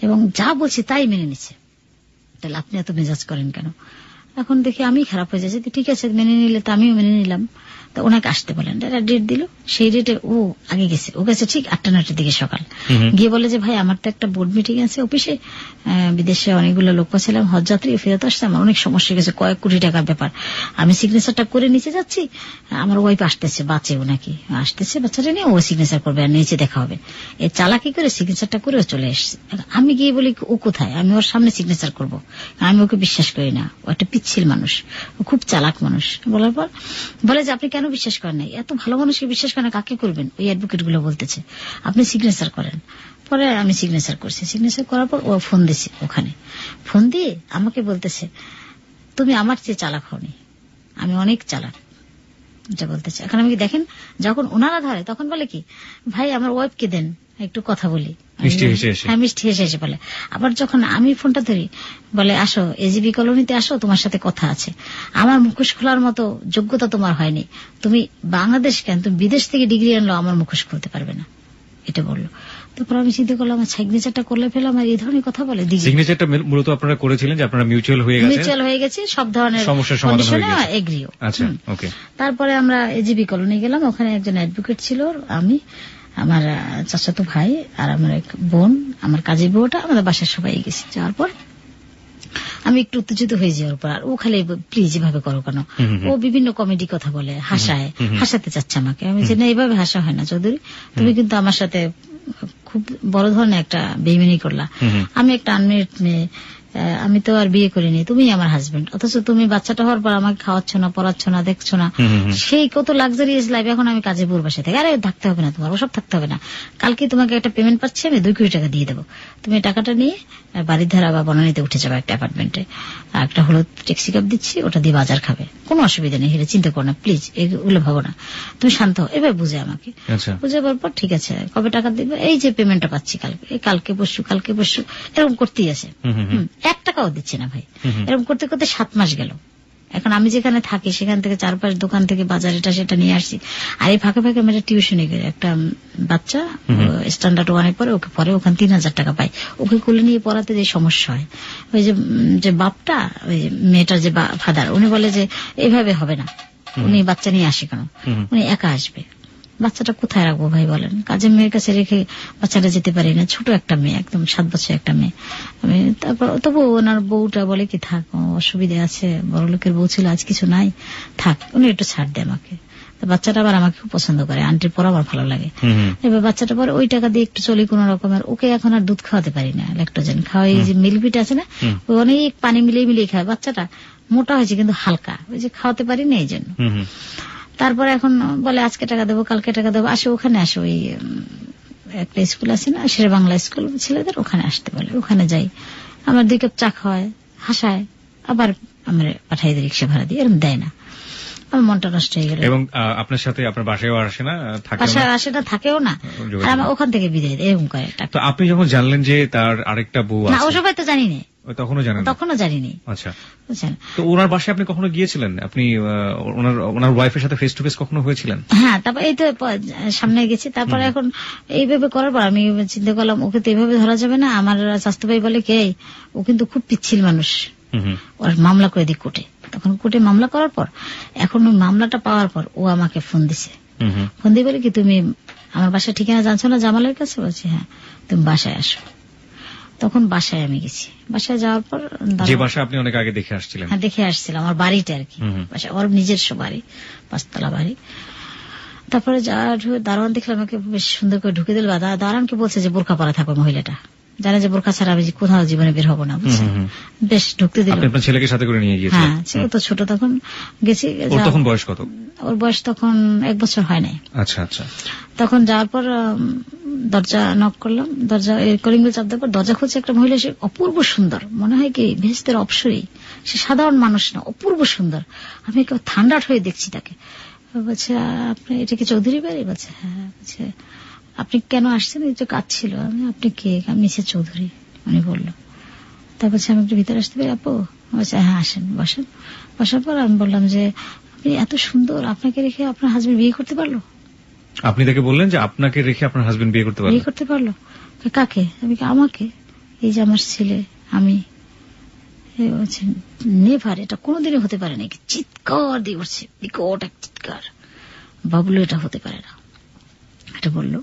এবং যা বলছে তাই মেনে নিচ্ছে। তাহলে আপনি এত মেজাজ করেন কেন? এখন দেখি আমি খারাপ হয়ে যাচ্ছে। ঠিক আছে, মেনে নিলে তো আমিও মেনে নিলাম। তো ওনাকে আসতে বলেন, ডেট দিল। সেই ডেটে ও আগে গেছে, ও গেছে ঠিক 8টা-9টার দিকে সকাল। গিয়ে বলে যে ভাই আমার তো একটা বোর্ড মিটিং আছে অফিসে, বিদেশে অনেকগুলো লোক ছিলাম, হজ যাত্রী ফেরত আসছে, আমার অনেক সমস্যা গেছে, কয়েক কোটি টাকার ব্যাপার। আমি সিগনেচারটা করে নিচে যাচ্ছি, আমার ওয়াইফ আসতেছে, বাঁচেও নাকি আসতেছে, বাচ্চাটা নিয়ে ও সিগনেচার করবে আর নিচে দেখা হবে। এ চালাকি করে সিগনেচারটা করে চলে এসছে। আমি গিয়ে বলি ও কোথায়, আমি ওর সামনে সিগনেচার করব। আমি ওকে বিশ্বাস করি না, ও একটা পিচ্ছিল মানুষ, ও খুব চালাক মানুষ। বলার পর বলে যে আপনি কেন বিশ্বাস করেন নাই? এত ভালো মানুষকে বিশ্বাস করেন, কাকে করবেন? ওই অ্যাডভোকেট গুলো বলতেছে আপনি সিগনেচার করেন। পরে আমি সিগনেচার করছি। সিগনেচার করার পর ও ফোন দিছে, ওখানে ফোন দিয়ে আমাকে বলতেছে তুমি আমার চেয়ে চালাক হওনি, আমি অনেক চালাক, যা বলতেছে। এখন আমি দেখেন, যখন ওনারা ধরে তখন বলে কি ভাই আমার ওয়াইফকে দেন একটু কথা বলি, হ্যাঁ মিষ্টি হেসে হেসে বলে। আবার যখন আমি ফোনটা ধরি বলে আসো এজিবি কলোনিতে আসো, তোমার সাথে কথা আছে। আমার মুখোশ খোলার মতো যোগ্যতা তোমার হয়নি, তুমি বাংলাদেশ কেন, তুমি বিদেশ থেকে ডিগ্রি আনলো, আমার মুখোশ খুলতে পারবে না, এটা বললো। তারপর আমি চিন্তা করলাম সিগনেচারটা করলে ফেলাম, আর এই ধরনের কথা বলে। সিগনেচারটা মূলত আপনারা করেছিলেন যে আপনারা মিউচুয়াল হয়ে গেছে, সব ধরনের সমস্যার সমাধান হয়ে গেছে, এগ্রিও। আচ্ছা, ওকে। তারপরে আমরা এজিবি কলোনি গেলাম, ওখানে একজন অ্যাডভোকেট ছিল, আমি, আমার চাচাতো ভাই আর আমার এক বোন, আমার কাজের বউটা, আমাদের বাসার সবাই গেছি। যাওয়ার পর আমি একটু উত্তেজিত হয়ে যাওয়ার পর, আর ও খালি প্লিজ এভাবে করো কেন, ও বিভিন্ন কমেডি কথা বলে, হাসাতে চাচ্ছে আমাকে। আমি যে না, এভাবে হাসা হয় না চৌধুরী, তুমি কিন্তু আমার সাথে খুব বড় ধরনের একটা বেইমানি করলা। আমি একটা আনমেরিড মেয়ে, আমি তো আর বিয়ে করিনি, তুমি আমার হাজবেন্ড, অথচ তুমি বাচ্চাটা হওয়ার পর আমাকে খাওয়াচ্ছ না, পড়াচ্ছ না, দেখছো না, সেই কত লাক্সারিয়াস লাইফ। এখন আমি কাজে বুড় বাসায় থাকি, আরে থাকতে হবে না তোমার, ওসব থাকতে হবে না, কালকে তোমাকে একটা পেমেন্ট পাচ্ছি, আমি 2 কোটি টাকা দিয়ে দেবো, তুমি টাকাটা নিয়ে বাড়ির ধারা বা বনানীতে উঠে যাবে একটা অ্যাপার্টমেন্টে, একটা হলুদ ট্যাক্সি ক্যাব দিচ্ছি, ওটা দিয়ে বাজার খাবে, কোনো অসুবিধা নেই, এটা চিন্তা করো না, প্লিজ এগুলো ভাবো না, তুমি শান্ত হও। এবার বুঝে আমাকে, বুঝে যাওয়ার পর ঠিক আছে কবে টাকা দিবে, এই যে পেমেন্টটা পাচ্ছি কালকে পরশু এরকম করতেই আছে। 1 টাকাও দিচ্ছে না ভাই, এরকম করতে করতে 7 মাস গেল। এখন আমি যেখানে থাকি সেখান থেকে 4-5 দোকান থেকে বাজার এটা সেটা নিয়ে আসছি, আর এই ফাঁকে ফাঁকে মেয়েটা টিউশনে গেলে একটা বাচ্চা স্ট্যান্ডার্ড 1-এ পরে, ওকে পরে ওখানে 3000 টাকা পাই, ওকে কোলে নিয়ে পড়াতে যে সমস্যা হয়, ওই যে বাপটা, ওই মেয়েটার যে ফাদার, উনি বলে যে এইভাবে হবে না, উনি বাচ্চা নিয়ে আসে কেন, উনি একা আসবে, বাচ্চাটা কোথায় রাখবো ভাই বলেন, কাজের মেয়ের কাছে রেখে বাচ্চাটা যেতে পারি না, ছোট একটা মেয়ে, একদম 7 বছর একটা মেয়ে। আমি তারপর তবু ওনার বউটা বলে কি থাক, অসুবিধা আছে, বড় লোকের বউ ছিল, আজ কিছু নাই, থাক, উনি একটু ছাড় দেয় আমাকে। বাচ্চাটা আবার আমাকে খুব পছন্দ করে, আন্টির পর আমার ভালো লাগে। এবার বাচ্চাটা পরে ওই টাকা দিয়ে একটু চলি কোন রকমের, ওকে এখন আর দুধ খাওয়াতে পারি না, ল্যাকটোজেন খাওয়াই, যে মিল্কপিট আছে না, ওই অনেক পানি মিলিয়ে খায়, বাচ্চাটা মোটা হয়েছে কিন্তু হালকা, ওই যে খাওয়াতে পারি না এই জন্য। তারপর এখন বলে আজকে টাকা দেবো, কালকে টাকা দেবো, আসে ওখানে আসে, ওই একটা স্কুল আছে না, শেরে বাংলা স্কুল ছেলেদের, ওখানে আসতে বলে, ওখানে যাই, আমার 2 কাপ চা খাওয়ায়, হাসায়, আবার আমার পাঠাই দেয় রিক্সা ভাড়া দিয়ে, এরকম দেয় না, আমার মনটা নষ্ট হয়ে গেল। এবং আপনার সাথে আপনার বাসায়ও আসে না, আসে না, থাকেও না, আর আমার ওখান থেকে বিদায় দেয়, এরকম করে। তো আপনি যখন জানলেন যে তার আরেকটা বউ আছে, ও সবাই তো জানি না, তখনও জানিনি। আচ্ছা, তো ওনার বাসায় আপনি কখনো গিয়েছিলেন? আপনি ওনার ওয়াইফের সাথে ফেস টু ফেস কখনো হয়েছিলেন? হ্যাঁ, তারপর এই তো সামনে গেছি। তারপরে এখন এইভাবে করার পর আমি চিন্তা করলাম ওকে তো এইভাবে ধরা যাবে না। আমার স্বাস্থ্য ভাই বলে কে, ও কিন্তু খুব পিচ্ছিল মানুষ, ওর মামলা করে দিক কোর্টে। তখন কোর্টে মামলা করার পর, এখন ওই মামলাটা পাওয়ার পর ও আমাকে ফোন দিছে, ফোন দিয়ে বলে কি তুমি আমার বাসার ঠিকানা জানছো না জামালের কাছে? বলছি হ্যাঁ, তুমি বাসায় আসো। তখন বাসায় আমি গেছি। বাসায় যাওয়ার পর, যে বাসা আপনি অনেক আগে দেখে আসছিলেন? হ্যাঁ, দেখে আসছিলাম, আমার বাড়িটা আর কি, বাসা ওর নিজস্ব বাড়ি, 5তলা বাড়ি। তারপরে দারোয়ান দেখলাম আমাকে বেশ সুন্দর করে ঢুকে দিল। দারোয়ানকে বলছে যে বোরখা পরা থাকো, মহিলাটা জানে যে বোরখা ছাড়া আমি কোথাও জীবনে বের হবো না, বুঝছেন, বেশ ঢুকতে দিল। আপনার ছেলেকে সাথে করে নিয়ে গিয়েছিলেন? হ্যাঁ, ছেলে তো ছোট তখন। গেছি, তখন বয়স কত? ওর বয়স তখন 1 বছর হয় নাই। আচ্ছা আচ্ছা। তখন যাওয়ার পর দরজা নক করলাম, দরজা কলিং বেল চাপ দেওয়ার পর দরজা খুলছে একটা মহিলা, সে অপূর্ব সুন্দর, মনে হয় কি বেহেশতের অপ্সরী, সে সাধারণ মানুষ না, অপূর্ব সুন্দর। আমি কেউ ঠান্ডাট হয়ে দেখছি তাকে। বলছে আপনি এটা কি চৌধুরী বাড়ি? বলছে হ্যাঁ। বলছে আপনি কেন আসছেন? এই তো কাজ ছিল। আপনি কে? আমি মিসেস চৌধুরী, উনি বললো। তারপর বলছে আমি একটু ভিতরে আসতে পারি আপু? বলছে হ্যাঁ আসেন, বসেন। বসার পর আমি বললাম যে আপনি এত সুন্দর, আপনাকে রেখে আপনার হাজবেন্ড বিয়ে করতে পারলো? আপনি তাকে বললেন যে আপনাকে রেখে আপনার হাজবেন্ড বিয়ে করতে পারলো? কাকে? আমাকে, এই যে আমার ছেলে, আমি। নেভার, এটা কোনোদিনই হতে পারে নাকি। চিৎকার দিয়ে উঠছে, বিকট এক চিৎকার। বাবলু, এটা হতে পারে না, এটা বললো।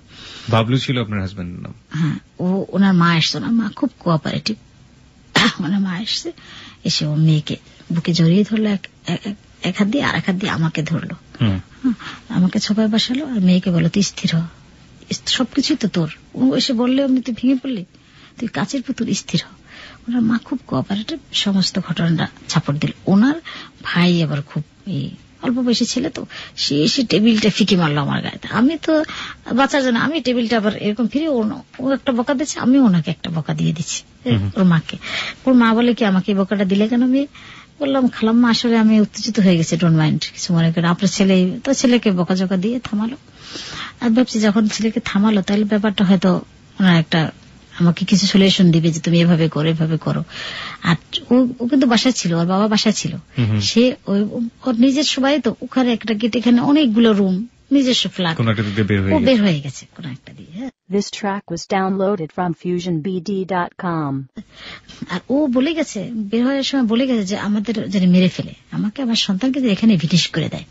বাবলু ছিল আপনার হাজবেন্ডের নাম? হ্যাঁ। ওনার মা এসছে, ওনার মা খুব কোঅপারেটিভ। ওনার মা এসছে, এসে ও মেয়েকে বুকে জড়িয়ে ধরলো এক হাত দিয়ে, আর এক হাত দিয়ে আমাকে ধরলো, আমাকে ছোপায় বসালো, আর মেয়েকে বলো তুই স্থির হ, সবকিছুই তো তোর। ও এসে বললে অমনি তুই ভেঙে পড়লি, তুই কাচের পুতুল, স্থির হ। ওনার মা খুব কোঅপারেটিভ, সমস্ত ঘটনাটা ছাপড় দিল। ওনার ভাই আবার খুব অল্প বয়সী ছেলে, তো সে এসে টেবিলটা ফিকে মারলো আমার গায়ে। আমি তো বাঁচার জন্য আমি টেবিলটা আবার এরকম ফিরে, ও একটা বকা দিচ্ছে, আমি ওনাকে একটা বকা দিয়ে দিচ্ছি, ওর মাকে। ওর মা বলে কি আমাকে বকাটা দিলে কেন? আমি বললাম খালাম্মা আসলে আমি উত্তেজিত হয়ে গেছি, ডোন্ট মাইন্ড, কিছু মনে করেন। আপনার ছেলে তো ছেলেকে বকাঝকা দিয়ে থামালো। আর ভাবছি যখন ছেলেকে থামালো তাহলে ব্যাপারটা হয়তো ওনার একটা আমাকে কিছু সলিউশন দিবে যে তুমি এভাবে করো, এভাবে করো। আর ও কিন্তু বাসায় ছিল, ওর বাবা বাসায় ছিল, সে ওর নিজের সবাই তো ওখানে একটা গেট, এখানে অনেকগুলো রুম, নিজস্ব ফ্ল্যাট, ও বের হয়ে গেছে কোন একটা দিয়ে। This track was downloaded from FusionBD.com. আর ও বলে গেছে, বের হওয়ার সময় বলে গেছে যে আমাদের যেন মেরে ফেলে, আমাকে আমার সন্তানকে এখানে ভিটিশ করে দেয়,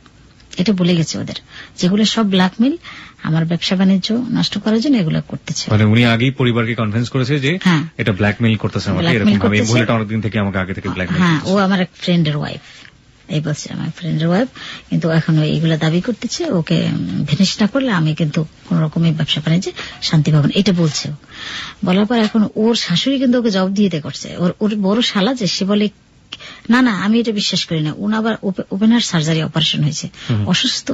এটা বলে গেছে ওদের। যেগুলো সব ব্ল্যাকমেল, আমার ব্যবসা বাণিজ্য নষ্ট করার জন্য এগুলো করতেছে। মানে উনি আগেই পরিবারকে কনভিন্স করেছে যে এটা ব্ল্যাকমেল করতেছে আমাকে, এরকম ভাবে মহিলাটা অনেকদিন থেকে আমাকে আগে থেকে ব্ল্যাকমেল। হ্যাঁ, ও আমার এক ফ্রেন্ডের ওয়াইফ, এই বলছে আমার ফ্রেন্ডের ওয়াইফ, কিন্তু এখন এইগুলা দাবি করতেছে ওকে ভিনিশ না করলে আমি কিন্তু কোন রকমের ব্যবসা বাণিজ্যে শান্তি পাবো না, এটা বলছে। বলার পর এখন ওর শাশুড়ি কিন্তু ওকে জবাব দিয়ে করছে, ওর বড় শালা যে, সে বলে না না আমি এটা বিশ্বাস করি না, ওনার আবার ওপেনার সার্জারি অপারেশন হয়েছে, অসুস্থ।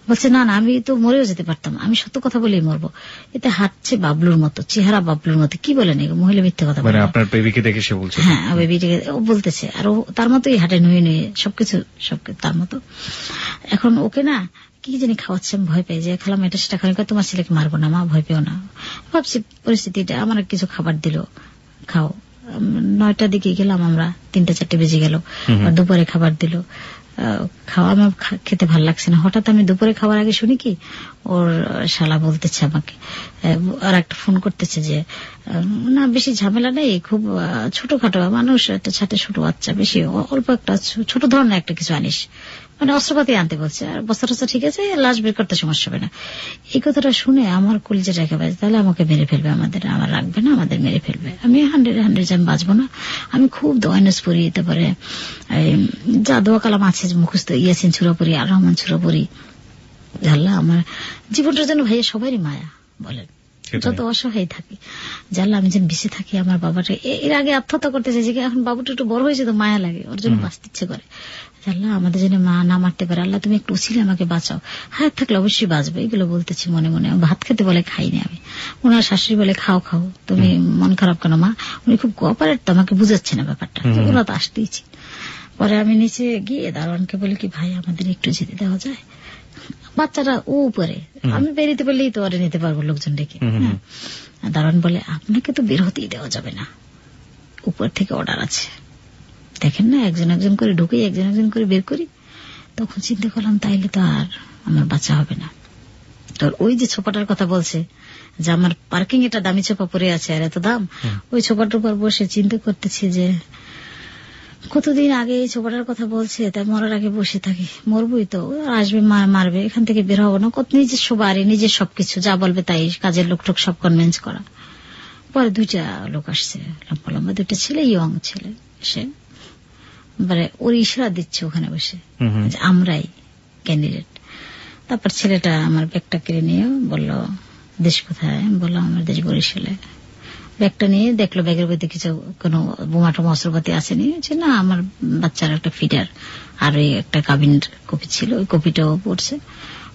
বলছে না না আমি তো মরেও যেতে পারতাম, আমি সত্য কথা বলেই মরবো। এতে হাঁটছে বাবলুর মতো, চেহারা বাবলুর মতো, কি বলেন মহিলা মিথ্যে কথা বলে। আপনার বেবিকে দেখে সে বলছে? হ্যাঁ, বেবিটাকে ও বলতেছে, আর ও তার মতোই হাঁটে, নুয়ে নুয়ে, সবকিছু তার মতো। এখন ওকে না কি জানি খাওয়াচ্ছে, আমি ভয় পাই যে খালাম এটা সেটা খাওয়া, তোমার ছেলেকে মারবো না মা, ভয় পেও না। ভাবছি পরিস্থিতিটা, আমার কিছু খাবার দিল, খাও। 9টার দিকে গেলাম আমরা, 3-4 বেজে গেল, দুপুরে খাবার দিল, খাওয়া আমার খেতে ভাল লাগছে না। হঠাৎ আমি দুপুরে খাওয়ার আগে শুনি কি ওর শালা বলতেছে আমাকে, আর একটা ফোন করতেছে যে না বেশি ঝামেলা নেই, খুব ছোটখাটো মানুষ, একটা ছাটে ছোট বাচ্চা, বেশি অল্প একটা ছোট ধরনের একটা কিছু আনিস, মানে অস্ত্রপাতি আনতে বলছে, আর বস্তা টস্তা ঠিক আছে, লাশ বের করতে সমস্যা হবে না। এই কথাটা শুনে আমার কলিজাটা একেবারে, তাহলে আমাকে মেরে ফেলবে, আমার রাখবে না, আমাদের মেরে ফেলবে। আমি 100 আমি বাঁচবো না। আমি খুব দোয়ানস পড়ি, তারপরে যা দোয়া কালাম আছে মুখস্থ, ইয়াসিন সূরা পড়ি, আর রহমান সূরা পড়ি। আল্লাহ আমার জীবনটার জন্য ভাইয়া সবারই মায়া, বলেন যত অসহায় থাকি, জানলা আমি যেন বেঁচে থাকি। আমার বাবাটা এর আগে আত্মহত্যা করতে চাইছে, এখন বাবুটা একটু বড় হয়েছে তো মায়া লাগে, ওর জন্য বাঁচতে ইচ্ছে করে। আল্লাহ আমাদের জন্য মা না মারতে পারে, আল্লাহ তুমি একটু উছিলে আমাকে বাঁচাও, হায়াত থাকলে অবশ্যই বাঁচবো। এগুলো বলতেছি মনে মনে। ভাত খেতে বলে খাইনি আমি, ওনার শাশুড়ি বলে খাও খাও, তুমি মন খারাপ কেন মা? উনি খুব কোঅপারেট, তো আমাকে বুঝাচ্ছে না ব্যাপারটা, ওরা তো আসতেইছি। পরে আমি নিচে গিয়ে দারোয়ানকে বলে কি ভাই আমাদের একটু যেতে দেওয়া যায়, বাচ্চাটা ও উপরে, আমি বেরিতে পারলেই তো ওরে নিতে পারবো লোকজন ডেকে। দারোয়ান বলে আপনাকে তো বের হতেই দেওয়া যাবে না, উপর থেকে অর্ডার আছে, দেখেন না একজন একজন করে ঢুকেই একজন একজন করে বের করি। তখন চিন্তা করলাম তাইলে তো আর আমার বাচ্চা হবে না। তো ওই যে ছোপাটার কথা বলছে যে আমার পার্কিং এটা দামি ছোপা পরে আছে আর এত দাম, ওই ছোপাটার উপর বসে চিন্তা করতেছি যে কতদিন আগে এই ছোপাটার কথা বলছে, তাই মরার আগে বসে থাকি, মরবই তো, আসবে মারবে, এখান থেকে বের হবো না, কত নিজস্ব বাড়ি, নিজের সবকিছু, যা বলবে তাই, কাজের লোক টোক সব কনভিন্স করা। পরে 2টা লোক আসছে, লম্বা লম্বা 2টা ছেলে, ইয়ং ছেলে, সে মানে ওর ইশারা দিচ্ছে ওখানে বসে আমরাই ক্যান্ডিডেট। তারপর ছেলেটা আমার ব্যাগটা কেড়ে নিয়ে বলল দেশ কোথায়? বললাম আমার দেশ বরিশালে। ব্যাগটা নিয়ে দেখলো ব্যাগের মধ্যে কিছু কোনো বোমা টোমা অস্ত্রপাতি আসেনি, না আমার বাচ্চার একটা ফিডার আর ওই একটা কাবিনের কপি ছিল, ওই কপিটাও পড়ছে।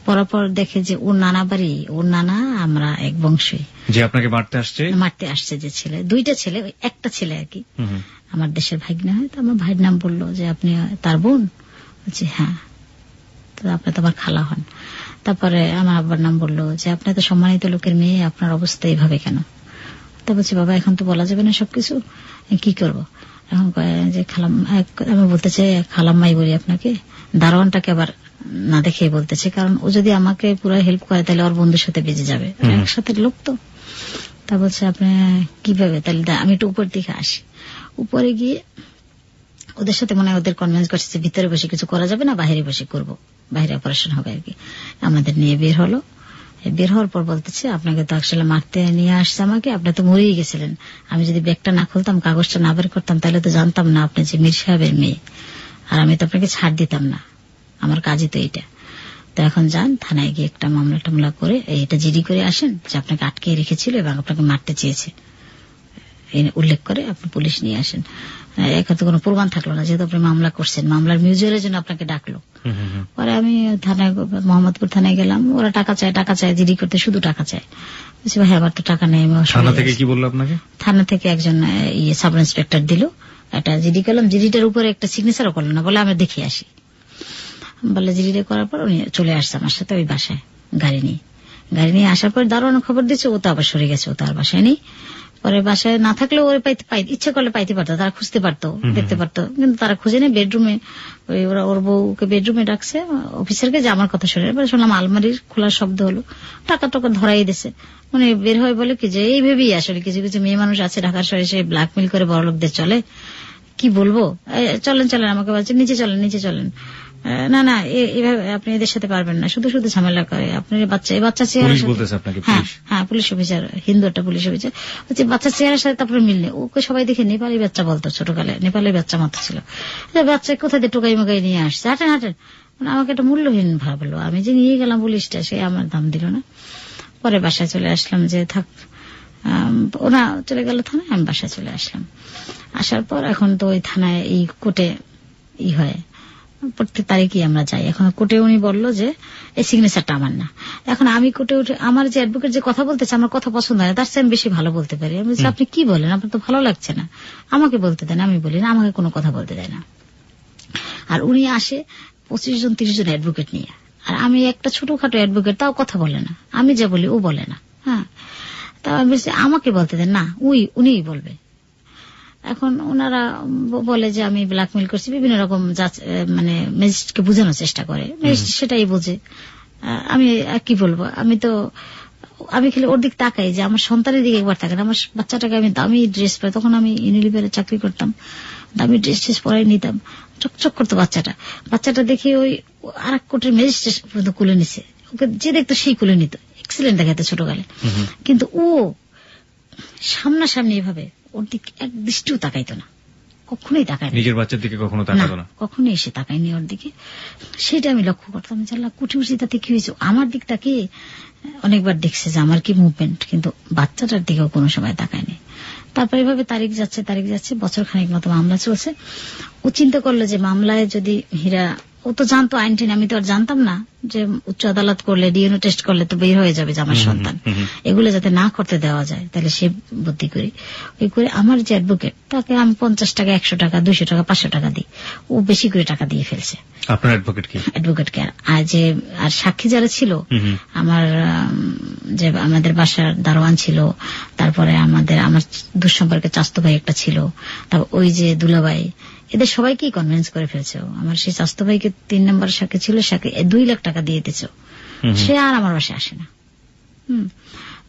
পড়ার পর দেখে যে ওর নানা বাড়ি, ওর নানা আমরা এক বংশই, যে আপনাকে মারতে আসছে যে ছেলে, 2টা ছেলে, ওই একটা ছেলে আর কি আমার দেশের ভাগ্নে হয়। তো আমার ভাইয়ের নাম বললো যে আপনি তার বোন? বলছি হ্যাঁ। তো আপনি তো আমার খালা হন। তারপরে আমার আব্বার নাম বললো যে আপনি তো সম্মানিত লোকের মেয়ে, আপনার অবস্থা এইভাবে কেন? তা বলছি বাবা এখন তো বলা যাবে না সবকিছু, কি করব এখন? যে খালাম, আমি বলতে চাই খালাম্মাই বলি আপনাকে। দারোয়ানটাকে আবার না দেখে বলতেছে, কারণ ও যদি আমাকে পুরো হেল্প করে তাহলে ওর বন্ধুর সাথে বেজে যাবে, একসাথে লোক তো। তা বলছে আপনি কিভাবে, তাহলে আমি একটু উপর দিকে আসি। উপরে গিয়ে ওদের সাথে মনে হয় ওদের কনভিন্স করছে যে ভিতরে বসে কিছু করা যাবে না, বাইরে বসে করব, বাইরে অপারেশন হবে আর কি। আমাদের নিয়ে বের হলো। বের হওয়ার পর বলতেছে আপনাকে তো আসলে মারতে নিয়ে আসছে আমাকে, আপনি তো মরেই গেছিলেন, আমি যদি ব্যাগটা না খুলতাম, কাগজটা না বের করতাম, তাহলে তো জানতাম না আপনি যে মীর সাহেবের মেয়ে, আর আমি তো আপনাকে ছাড় দিতাম না, আমার কাজই তো এইটা। তো এখন যান থানায় গিয়ে একটা মামলা টামলা করে এটা জিডি করে আসেন যে আপনাকে আটকে রেখেছিল এবং আপনাকে মারতে চেয়েছে, উল্লেখ করে আপনি পুলিশ নিয়ে আসেন। এখানে তো কোনো প্রমাণ থাকলো না, যেহেতু আপনি মামলা করছেন, মামলার মিউচুয়ালের জন্য আপনাকে ডাকলো। পরে আমি থানায়, মোহাম্মদপুর থানায় গেলাম, ওরা টাকা চায়, জিডি করতে শুধু টাকা চায়। ভাই আমার তো টাকা নেই। থানা থেকে কি বললো আপনাকে? থানা থেকে একজন সাব ইন্সপেক্টর দিল, একটা জিডি করলাম, জিডিটার উপরে একটা সিগনেচারও করলো না, বলে আমরা দেখে আসি। বলে জিডিটা করার পর উনি চলে আসছে আমার সাথে ওই বাসায় গাড়ি নিয়ে আসার পর দারোয়ান খবর দিচ্ছে, ও তো আবার সরে গেছে, ও তো আর বাসায় নেই। পরে বাসায় না থাকলেও ওরা ইচ্ছে করলে পাইতে পারতো, তারা খুঁজতে পারতো, দেখতে পারতো, কিন্তু তারা খুঁজে নেই। বেডরুমে ওরা ওর বউকে বেডরুমে ডাকছে অফিসারকে, যে আমার কথা শুনে। এবার শুনলাম আলমারির খোলার শব্দ হলো, টাকা ধরাই দিছে। মানে বের হয় বলে কি যে এই ভেবেই আসলে কিছু কিছু মেয়ে মানুষ আছে ঢাকার শহরে, সে ব্ল্যাকমেল করে বড় লোকদের চলে। কি বলবো, চলেন আমাকে বলছে নিচে চলেন। না এভাবে আপনি এদের সাথে পারবেন না, শুধু ঝামেলা করে। আপনার বাচ্চা চেহারা, হ্যাঁ পুলিশ অফিসার, হিন্দু একটা পুলিশ অফিসার, হচ্ছে বাচ্চা চেহারার সাথে তারপরে মিললে ওকে সবাই দেখে নেপালি বাচ্চা বলতো, ছোটকালে নেপালি বাচ্চা মাত্র ছিল। বাচ্চা কোথায় টোকাই মোকাই নিয়ে আসছে, হাঁটেন। মানে আমাকে একটা মূল্যহীন ভাবলো। আমি যে নিয়ে গেলাম পুলিশটা, সে আমার দাম দিল না। পরে বাসায় চলে আসলাম, যে থাক, ওরা চলে গেল থানায়, আমি বাসায় চলে আসলাম। আসার পর এখন তো ওই থানায় এই কোর্টে হয়, প্রত্যেক তারিখে আমরা যাই। এখন কোর্টে উনি বললো যে এই সিগনেচারটা আমার না। এখন আমি কোর্টে উঠে আমার যে অ্যাডভোকেট যে কথা বলতেছে, আমার কথা পছন্দ হয় না, তার চেয়ে আমি বেশি ভালো বলতে পারি। আমি বলছি আপনি কি বলেন, আপনার তো ভালো লাগছে না, আমাকে বলতে দেন। আমি বলি না, আমাকে কোনো কথা বলতে দেয় না। আর উনি আসে 25 জন 30 জন অ্যাডভোকেট নিয়ে, আর আমি একটা ছোটখাটো অ্যাডভোকেট, তাও কথা বলে না, আমি যা বলি ও বলে না। হ্যাঁ, তা আমি বলছি আমাকে বলতে দেন না, উনিই বলবে। এখন ওনারা বলে যে আমি ব্ল্যাকমেল করছি, বিভিন্ন রকম মানে ম্যাজিস্ট্রেটকে বোঝানোর চেষ্টা করে, ম্যাজিস্ট্রেট সেটাই বোঝে। আমি কি বলবো, আমি খালি ওর দিক তাকাই, যে আমার সন্তানের দিকে একবার তাকাই। আমার বাচ্চাটাকে আমি দামি ড্রেস পাই, তখন আমি ইউনিলিভারে চাকরি করতাম, দামি ড্রেস পরাই নিতাম, চকচক করতো বাচ্চাটা দেখে ওই আর এক কোর্টের ম্যাজিস্ট্রেট পর্যন্ত কুলে নিছে, ওকে যে দেখতো সেই কুলে নিত, এক্সিলেন্ট দেখাতো ছোটকালে। কিন্তু ও সামনাসামনি এভাবে ওর দিকে এক দৃষ্টিও তাকাইতো না, কখনোই তাকায়, নিজের বাচ্চার দিকে কখনো তাকাতো না, কখনোই এসে তাকায়নি ওর দিকে। সেটা আমি লক্ষ্য করতাম, জানলা কুটি উঠি, তাতে কি হয়েছে, আমার দিক তাকে অনেকবার দেখছে যে আমার কি মুভমেন্ট, কিন্তু বাচ্চাটার দিকেও কোনো সময় তাকায়নি। তারপর এভাবে তারিখ যাচ্ছে, বছর খানিক মতো মামলা চলছে। ও চিন্তা করলো যে মামলায় যদি হীরা, ও তো জানতো আইন টিন, আমি তো আর জানতাম না যে উচ্চ আদালত করলে, ডিএনএ টেস্ট করলে তো বের হয়ে যাবে যে আমার সন্তান, এগুলো যাতে না করতে দেওয়া যায়, তাহলে সে বুদ্ধি করি ওই করে আমার যে অ্যাডভোকেট, তাকে আমি 50 টাকা 100 টাকা 200 টাকা 500 টাকা দিই, ও বেশি করে টাকা দিয়ে ফেলছে। আপনার অ্যাডভোকেটকে আর সাক্ষী যারা ছিল, আমার যে আমাদের বাসার দারোয়ান ছিল, তারপরে আমার দুঃসম্পর্কে চাস্তো ভাই একটা ছিল, তারপর ওই যে দুলাভাই, এদের সবাইকেই কনভিন্স করে ফেলছে। আমার সেই চাস্তো ভাইকে 3 নম্বর সাক্ষী ছিল, সাক্ষী 2 লাখ টাকা দিয়ে দিয়েছে, সে আর আমার বাসায় আসে না।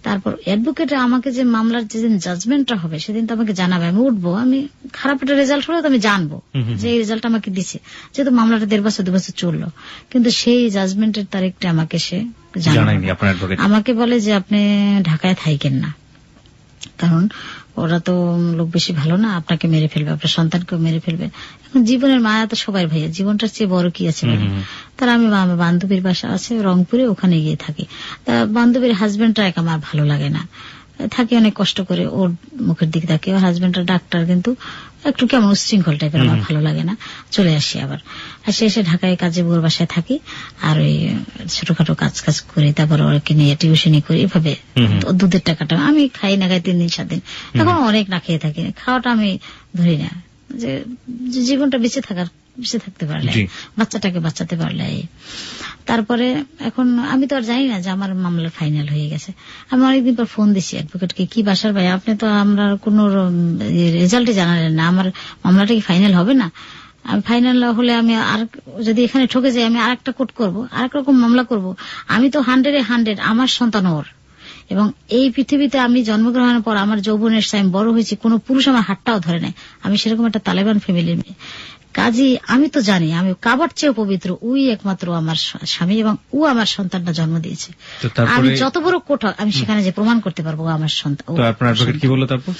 তারপর অ্যাডভোকেট আমাকে যে মামলার যেদিন জাজমেন্টটা হবে সেদিন তো আমাকে জানাবে, আমি উঠবো, আমি খারাপ একটা রেজাল্ট হলে তো আমি জানবো যে এই রেজাল্ট আমাকে দিচ্ছে, যেহেতু মামলাটা 1.5 বছর 2 বছর চললো, কিন্তু সেই জাজমেন্টের তারিখটা আমাকে সে জানায়নি। আমাকে বলে যে আপনি ঢাকায় থাকেন না, কারণ ওরা তো লোক বেশি ভালো না, আপনাকে মেরে ফেলবে, আপনার সন্তানকেও মেরে ফেলবে। এখন জীবনের মায়া তো সবাই ভাইয়া, জীবনটার চেয়ে বড় কি আছে বলে। তার আমি বান্ধবীর বাসা আছে রংপুরে, ওখানে গিয়ে থাকি। তা বান্ধবীর হাজবেন্ডটা আমার ভালো লাগে না, থাকি অনেক কষ্ট করে, ওর মুখের দিকে থাকি। ওর হাজবেন্ডটা ডাক্তার, কিন্তু একটু কেমন উচ্ছৃঙ্খল টাইপের, আমার ভালো লাগে না, চলে আসি। আবার এসে ঢাকায় কাজে বউর বাসায় থাকি, আর ওই ছোটখাটো কাজ করি, তারপর ওকে নিয়ে টিউশনি করি, এভাবে দুধের টাকাটা আমি খাই না, খাই 3 দিন 7 দিন, এখন অনেক না খেয়ে থাকি। খাওয়াটা আমি ধরি না, যে জীবনটা বেঁচে থাকতে পারলে, বাচ্চাটাকে বাঁচাতে পারলে। তারপরে এখন আমি তো আর জানি না যে আমার মামলা ফাইনাল হয়ে গেছে। আমি অনেকদিন পর ফোন দিছি অ্যাডভোকেটকে, কি বাসার ভাই, আপনি তো আমরা কোন রেজাল্টই জানালেন না, আমার মামলাটা কি ফাইনাল হবে না? আমি ফাইনাল হলে আমি আর যদি এখানে ঠকে যাই আমি আরেকটা কোর্ট করবো, আরেক রকম মামলা করব। আমি তো 100-100 আমার সন্তান ওর। এবং এই পৃথিবীতে আমি জন্মগ্রহণের পর আমার যৌবনের আমি বড় হয়েছি, কোন পুরুষ আমার হাতটাও ধরে নেয়। আমি সেরকম একটা তালেবান ফ্যামিলির মেয়ে। কাজী আমি তো জানি আমি কাবার চেয়ে পবিত্র, ওই একমাত্র আমার স্বামী এবং ও আমার সন্তানটা জন্ম দিয়েছে। আমি যত বড় কোর্ট আমি সেখানে যে প্রমাণ করতে পারবো আমার সন্তান। কি বললো তারপর?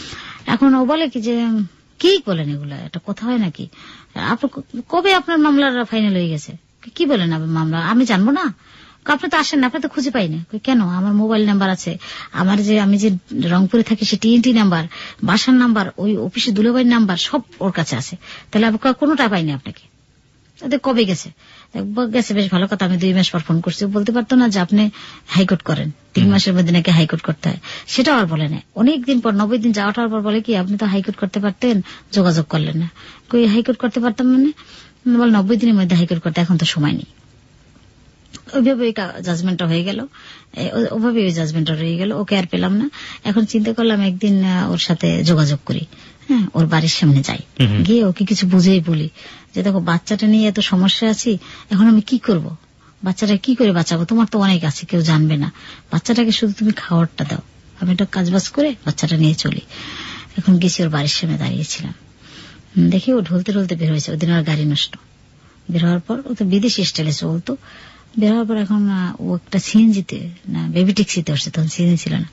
এখন ও বলে কি যে কি বলেন এগুলা, এটা কথা হয় নাকি? কবে আপনার মামলার ফাইনাল হয়ে গেছে? কি বলেন মামলা আমি জানবো না? আপনি তো আসেন না, আপনি তো খুঁজে পাইনি। কেন? আমার মোবাইল নাম্বার আছে, আমার যে আমি যে রংপুরে থাকি সে TNT নাম্বার, বাসার নাম্বার, ওই অফিসে দুলাভাইয়ের নাম্বার সব ওর কাছে আছে। তাহলে আমি কোনোটা পাইনি আপনাকে। কবে গেছে? গেছে, বেশ ভালো কথা। আমি 2 মাস পর ফোন করছি। বলতে পারতো না যে আপনি হাইকোর্ট করেন, 3 মাসের মধ্যে নাকি হাইকোর্ট করতে হয়, সেটাও আর বলে না। অনেকদিন পর 90 দিন যাওয়াটার পর বলে কি আপনি তো হাইকোর্ট করতে পারতেন, যোগাযোগ করলেন না। কই হাইকোর্ট করতে পারতাম মানে? বল 90 দিনের মধ্যে হাইকোর্ট করতে এখন তো সময় নেই। ওইভাবে জাজমেন্টটা হয়ে গেল, ওভাবে ওই জাজমেন্টটা রয়ে গেল। ওকে আর পেলাম না। এখন চিন্তা করলাম একদিন ওর সাথে যোগাযোগ করি, হ্যাঁ, ওর বাড়ির সামনে যাই, গিয়ে ওকে কিছু বুঝেই বলি যে দেখো বাচ্চাটা নিয়ে এত সমস্যা আছি, এখন আমি কি করব, বাচ্চাটা কি করে বাঁচাবো? তোমার তো অনেক আছে, কেউ জানবে না, বাচ্চাটাকে শুধু তুমি খাওয়ারটা দাও, আমি একটা কাজবাজ করে বাচ্চাটা নিয়ে চলি। এখন গেছি, ওর বাড়ির সামনে দাঁড়িয়েছিলাম, দেখি ও ঢলতে ঢলতে বের হয়েছে। ওদিন ওর গাড়ি নষ্ট। বের হওয়ার পর ও তো বিদেশি স্টাইলে চলতো। বের হওয়ার পর এখন ও একটা সিএনজিতে না বেবি ট্যাক্সিতে উঠছে, তখন সিএনজি ছিল না।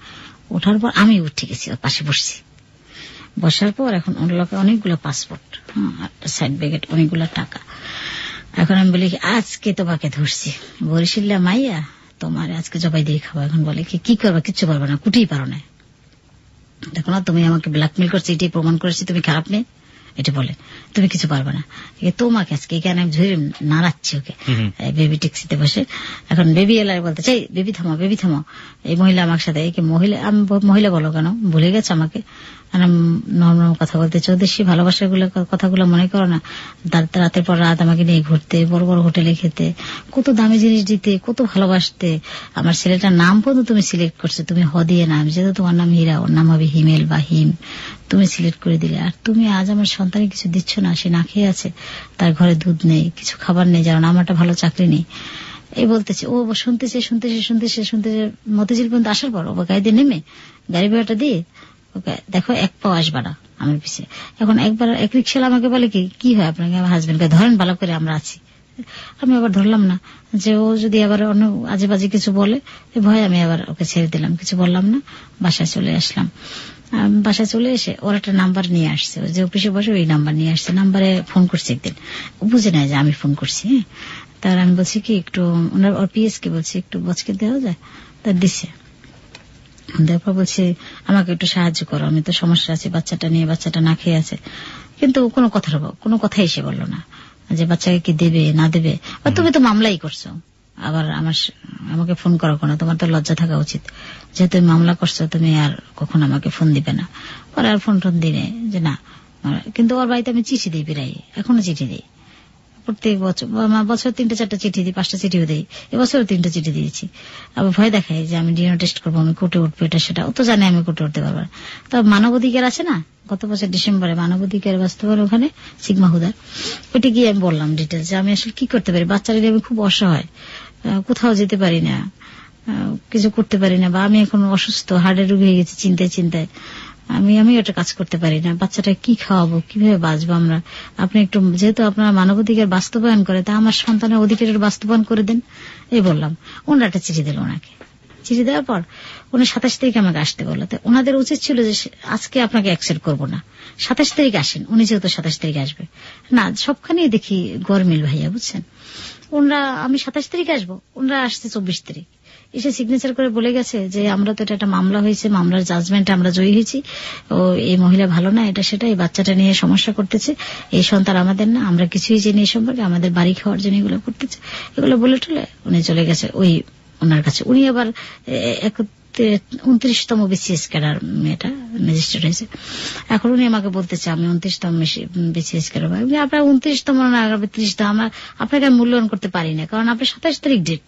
ওঠার পর আমি উঠে গেছি, ওর পাশে বসছি। বসার পর এখন ওর লোকে অনেকগুলো পাসপোর্ট, সাইড ব্যাগেট, অনেকগুলো টাকা। এখন আমি বলি আজকে তোমাকে ধরছি, বরিশিল্লা মাইয়া, তোমার আজকে জবাই দিয়ে খাবো। এখন বলে কি করবা? কিচ্ছু পারবে না, কুটেই পারো না। দেখো না তুমি আমাকে ব্ল্যাকমেল করছো, এটাই প্রমাণ করেছি তুমি খারাপ নেই, এটা বলে তুমি কিছু পারবে না। তোমাকে আজকে এখানে আমি ধরে নাড়াচ্ছি ওকে বেবি ট্যাক্সিতে বসে। এখন বেবি এলার বলতে চাই বেবি থামো, বেবি থামো। এই মহিলা আমার সাথে, মহিলা আমি মহিলা বলো কেন, ভুলে গেছে আমাকে। নর্মাল কথা বলতে চৌদেশি ভালোবাসার কথাগুলো মনে করো না। রাতের পর রাত আমাকে নিয়ে ঘুরতে, বড় বড় হোটেলে খেতে, কত দামি জিনিস দিতে, কত ভালোবাসতে। আমার ছেলেটার নাম পর্যন্ত তুমি সিলেক্ট করছো, তুমি দিয়ে নাম, যেহেতু তোমার নাম হীরা, ওর নাম হবে হিমেল বা হিম, তুমি সিলেক্ট করে দিলে। আর তুমি আজ আমার সন্তানে কিছু দিচ্ছ না, সে না খেয়ে আছে, তার ঘরে দুধ নেই, কিছু খাবার নেই, জানো আমার একটা ভালো চাকরি নেই। এই বলতেছে, ও শুনতেছে মতিঝিল পর্যন্ত আসার পর ও গাড়ি দিয়ে নেমে গাড়ি ভাড়াটা দিয়ে ওকে দেখো 1 পাও আসবা না আমার পিছিয়ে। এখন একবার এক রিক্সাওয়ালা আমাকে বলে কি হয় আপনাকে, আমার হাজবেন্ডকে ধরেন ভালো করে, আমরা আছি। আমি আবার ধরলাম না, যে ও যদি আবার অন্য আজে বাজে কিছু বলে, ভয় আমি আবার ওকে ছেড়ে দিলাম, কিছু বললাম না। বাসায় চলে আসলাম। বাসায় চলে এসে ওর একটা নাম্বার নিয়ে আসছে, যে অফিসে বসে ওই নাম্বার নিয়ে আসছে। নাম্বারে ফোন করছে একদিন, বুঝে নেয় যে আমি ফোন করছি। হ্যাঁ, তার আমি বলছি কি একটু ওর পিএস কে বলছি একটু বচকে দেওয়া যায়, তার দিছে। তারপর বলছে আমাকে একটু সাহায্য করো, আমি তো সমস্যা আছে বাচ্চাটা নিয়ে, বাচ্চাটা না খেয়ে আছে। কিন্তু কোনো কথাই এসে বললো না যে বাচ্চাকে কি দেবে না দেবে। তুমি তো মামলাই করছো, আবার আমাকে ফোন করো কেন, তোমার তো লজ্জা থাকা উচিত, যেহেতু মামলা করছো তুমি আর কখনো আমাকে ফোন দিবে না। পরে আর ফোন দিনে যে না। কিন্তু ওর বাড়িতে আমি চিঠি দিই, প্রায় এখনো চিঠি দিই, প্রত্যেক বছর 3-4টা চিঠি দিই, 5টা চিঠিও দিই। এবছরও 3টা চিঠি দিয়েছি। আবার ভয় দেখায় যে আমি ডিএনএ টেস্ট করবো, আমি কোর্টে উঠবো, এটা সেটা। ও তো জানে আমি কোর্টে উঠতে পারবো না। তবে মানবাধিকার আছে না, গত বছর ডিসেম্বরে মানবাধিকার বাস্তবায়ন ওখানে সিগমা হুদার, ওইটা গিয়ে আমি বললাম ডিটেলস যে আমি আসলে কি করতে পারি, বাচ্চারা আমি খুব অসহায়, কোথাও যেতে পারি না, কিছু করতে পারি না, বা আমি এখন অসুস্থ, হার্টের রোগী হয়ে গেছি চিন্তায় আমি ওটা কাজ করতে পারি না, বাচ্চাটা কি খাওয়াবো, কিভাবে বাঁচবো আমরা, আপনি একটু যেহেতু আপনারা মানবাধিকার বাস্তবায়ন করে, তা আমার সন্তানের অধিকারের বাস্তবায়ন করে দেন। এই বললাম। ওনারা একটা চিঠি দিল ওনাকে। চিঠি দেওয়ার পর উনি 27 তারিখে আমাকে আসতে বললো। ওনাদের উচিত ছিল যে আজকে আপনাকে অ্যাকসেপ্ট করবো না, 27 তারিখ আসেন। উনি যেহেতু 27 তারিখ আসবে না, সবখানেই দেখি গরমিল ভাইয়া, বুঝছেন। ওনারা আমি 27 তারিখে আসবো, ওনারা আসছে 24 তারিখ। এসে সিগনেচার করে বলে গেছে যে আমরা তো এটা একটা মামলা হয়েছে, মামলার জাজমেন্টে আমরা জয়ী হয়েছি, ও এই মহিলা ভালো না, এটা সেটা, এই বাচ্চাটা নিয়ে সমস্যা করতেছে, এই সন্তান আমাদের না, আমরা কিছুই জানি এই সম্পর্কে, আমাদের বাড়ি খাওয়ার জন্য এগুলো করতেছে। এগুলো বলে টলে উনি চলে গেছে ওই ওনার কাছে। উনি আবার 29তম বিসিএস ক্যাডার, মেয়েটা ম্যাজিস্ট্রেট হয়েছে। এখন উনি আমাকে বলতেছে আমি 29তম বিসিএস ক্যাডার। আপনার 29তম না 30তম, আপনাকে মূল্যায়ন করতে পারি না, কারণ আপনার 27 তারিখ ডেট,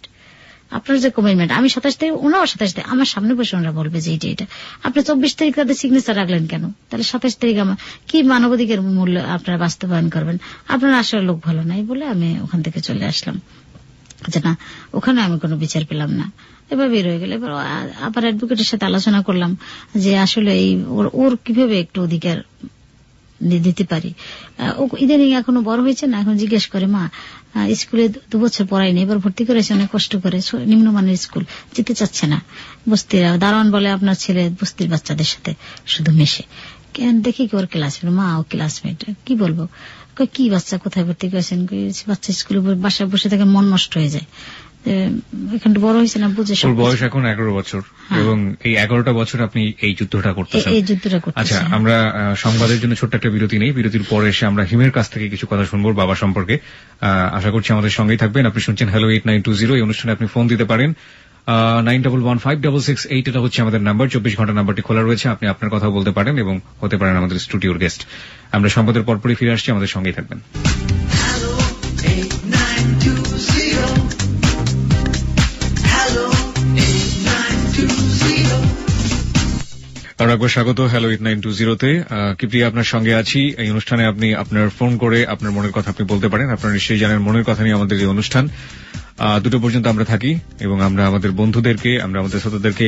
আপনার যে কমিটমেন্ট, আমি 27 তারিখ, ওনাও 27 তারিখ, আমার সামনে বসে ওনারা বলবে যে এটা আপনি 24 তারিখ তাদের সিগনেচার রাখলেন কেন? তাহলে 27 তারিখ আমার কি মানবাধিকার মূল্য আপনারা বাস্তবায়ন করবেন? আপনার আসার লোক ভালো নাই বলে আমি ওখান থেকে চলে আসলাম, যে না ওখানে আমি কোনো বিচার পেলাম না, এবার বের হয়ে গেল। এবার আবার অ্যাডভোকেটের সাথে আলোচনা করলাম যে আসলে এই ওর কিভাবে একটু অধিকার দিতে পারি। ও ইদানিং এখনো বড় হয়েছে না, এখন জিজ্ঞেস করে মা স্কুলে 2 বছর পড়াইনি, এবার ভর্তি করেছে অনেক কষ্ট করে, নিম্নমানের স্কুল, যেতে চাচ্ছে না। বস্তির দারোয়ান বলে আপনার ছেলে বস্তির বাচ্চাদের সাথে শুধু মেশে, কেন দেখি কি ওর ক্লাসমেট, মা ও ক্লাসমেট, কি বলবো, কি বাচ্চা কোথায় ভর্তি করেছেন? বাচ্চা স্কুলে বাসায় বসে থেকে মন নষ্ট হয়ে যায়, এখন বড় হয়েছে না, বুঝে। ওর বয়স এখন 11 বছর, এবং এই 11টা বছর আপনি এই যুদ্ধটা করতেছেন। আচ্ছা, আমরা সংবাদের জন্য ছোট্ট একটা বিরতি নেই, বিরতির পরে এসে আমরা হিমের কাছ থেকে কিছু কথা শুনবো বাবা সম্পর্কে। আশা করছি আমাদের সঙ্গেই থাকবেন। আপনি শুনছেন হ্যালো 8920, এই অনুষ্ঠানে আপনি ফোন দিতে পারেন 91156688, এটা হচ্ছে আমাদের নাম্বার। 24 ঘন্টা নাম্বারটি খোলা রয়েছে, আপনি আপনার কথা বলতে পারেন এবং হতে পারেন আমাদের স্টুডিওর গেস্ট। আমরা সংবাদের পরপরই ফিরে আসছি, আমাদের সঙ্গেই থাকবেন। আর একবার স্বাগত হ্যালো 8920-তে। কিপ্রিয়া আপনার সঙ্গে আছি। এই অনুষ্ঠানে আপনি আপনার ফোন করে আপনার মনের কথা আপনি বলতে পারেন। আপনারা নিশ্চয়ই জানেন মনের কথা নিয়ে আমাদের এই অনুষ্ঠান 2টা পর্যন্ত আমরা থাকি, এবং আমরা আমাদের বন্ধুদেরকে, আমরা আমাদের শ্রোতাদেরকে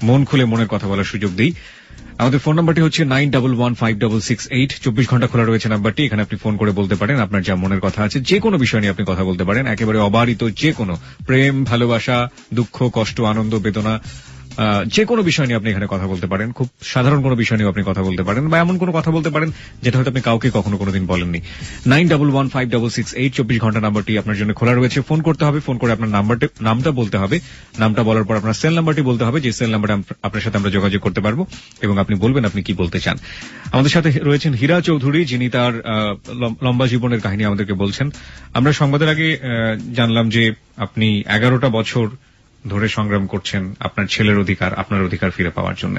মন খুলে মনের কথা বলার সুযোগ দিই। আমাদের ফোন নাম্বারটি হচ্ছে 91156688। 24 ঘন্টা খোলা রয়েছে নাম্বারটি, এখানে আপনি ফোন করে বলতে পারেন আপনার যা মনের কথা আছে, যে কোনো বিষয় নিয়ে আপনি কথা বলতে পারেন, একেবারে অবারিত, যে কোনো প্রেম, ভালোবাসা, দুঃখ, কষ্ট, আনন্দ, বেদনা, যে কোনো বিষয় নিয়ে আপনি এখানে কথা বলতে পারেন। খুব সাধারণ কোনো বিষয় নিয়ে আপনি কথা বলতে পারেন, বা এমন কোনো কথা বলতে পারেন যেটা হয়তো আপনি কাউকে কখনো কোনোদিন বলেননি। 91156688, 24 ঘন্টা নাম্বারটি আপনার জন্য খোলা রয়েছে। ফোন করতে হবে, ফোন করে আপনার নামটা বলতে হবে, নামটা বলার পর আপনার সেল নাম্বারটি বলতে হবে, যে সেল নাম্বারে আপনার সাথে আমরা যোগাযোগ করতে পারবো, এবং আপনি বলবেন আপনি কি বলতে চান। আমাদের সাথে রয়েছেন হীরা চৌধুরী, যিনি তার লম্বা জীবনের কাহিনী আমাদেরকে বলছেন। আমরা সংবাদের আগে জানলাম যে আপনি 11টা বছর ধরে সংগ্রাম করছেন আপনার ছেলের অধিকার, আপনার অধিকার ফিরে পাওয়ার জন্য।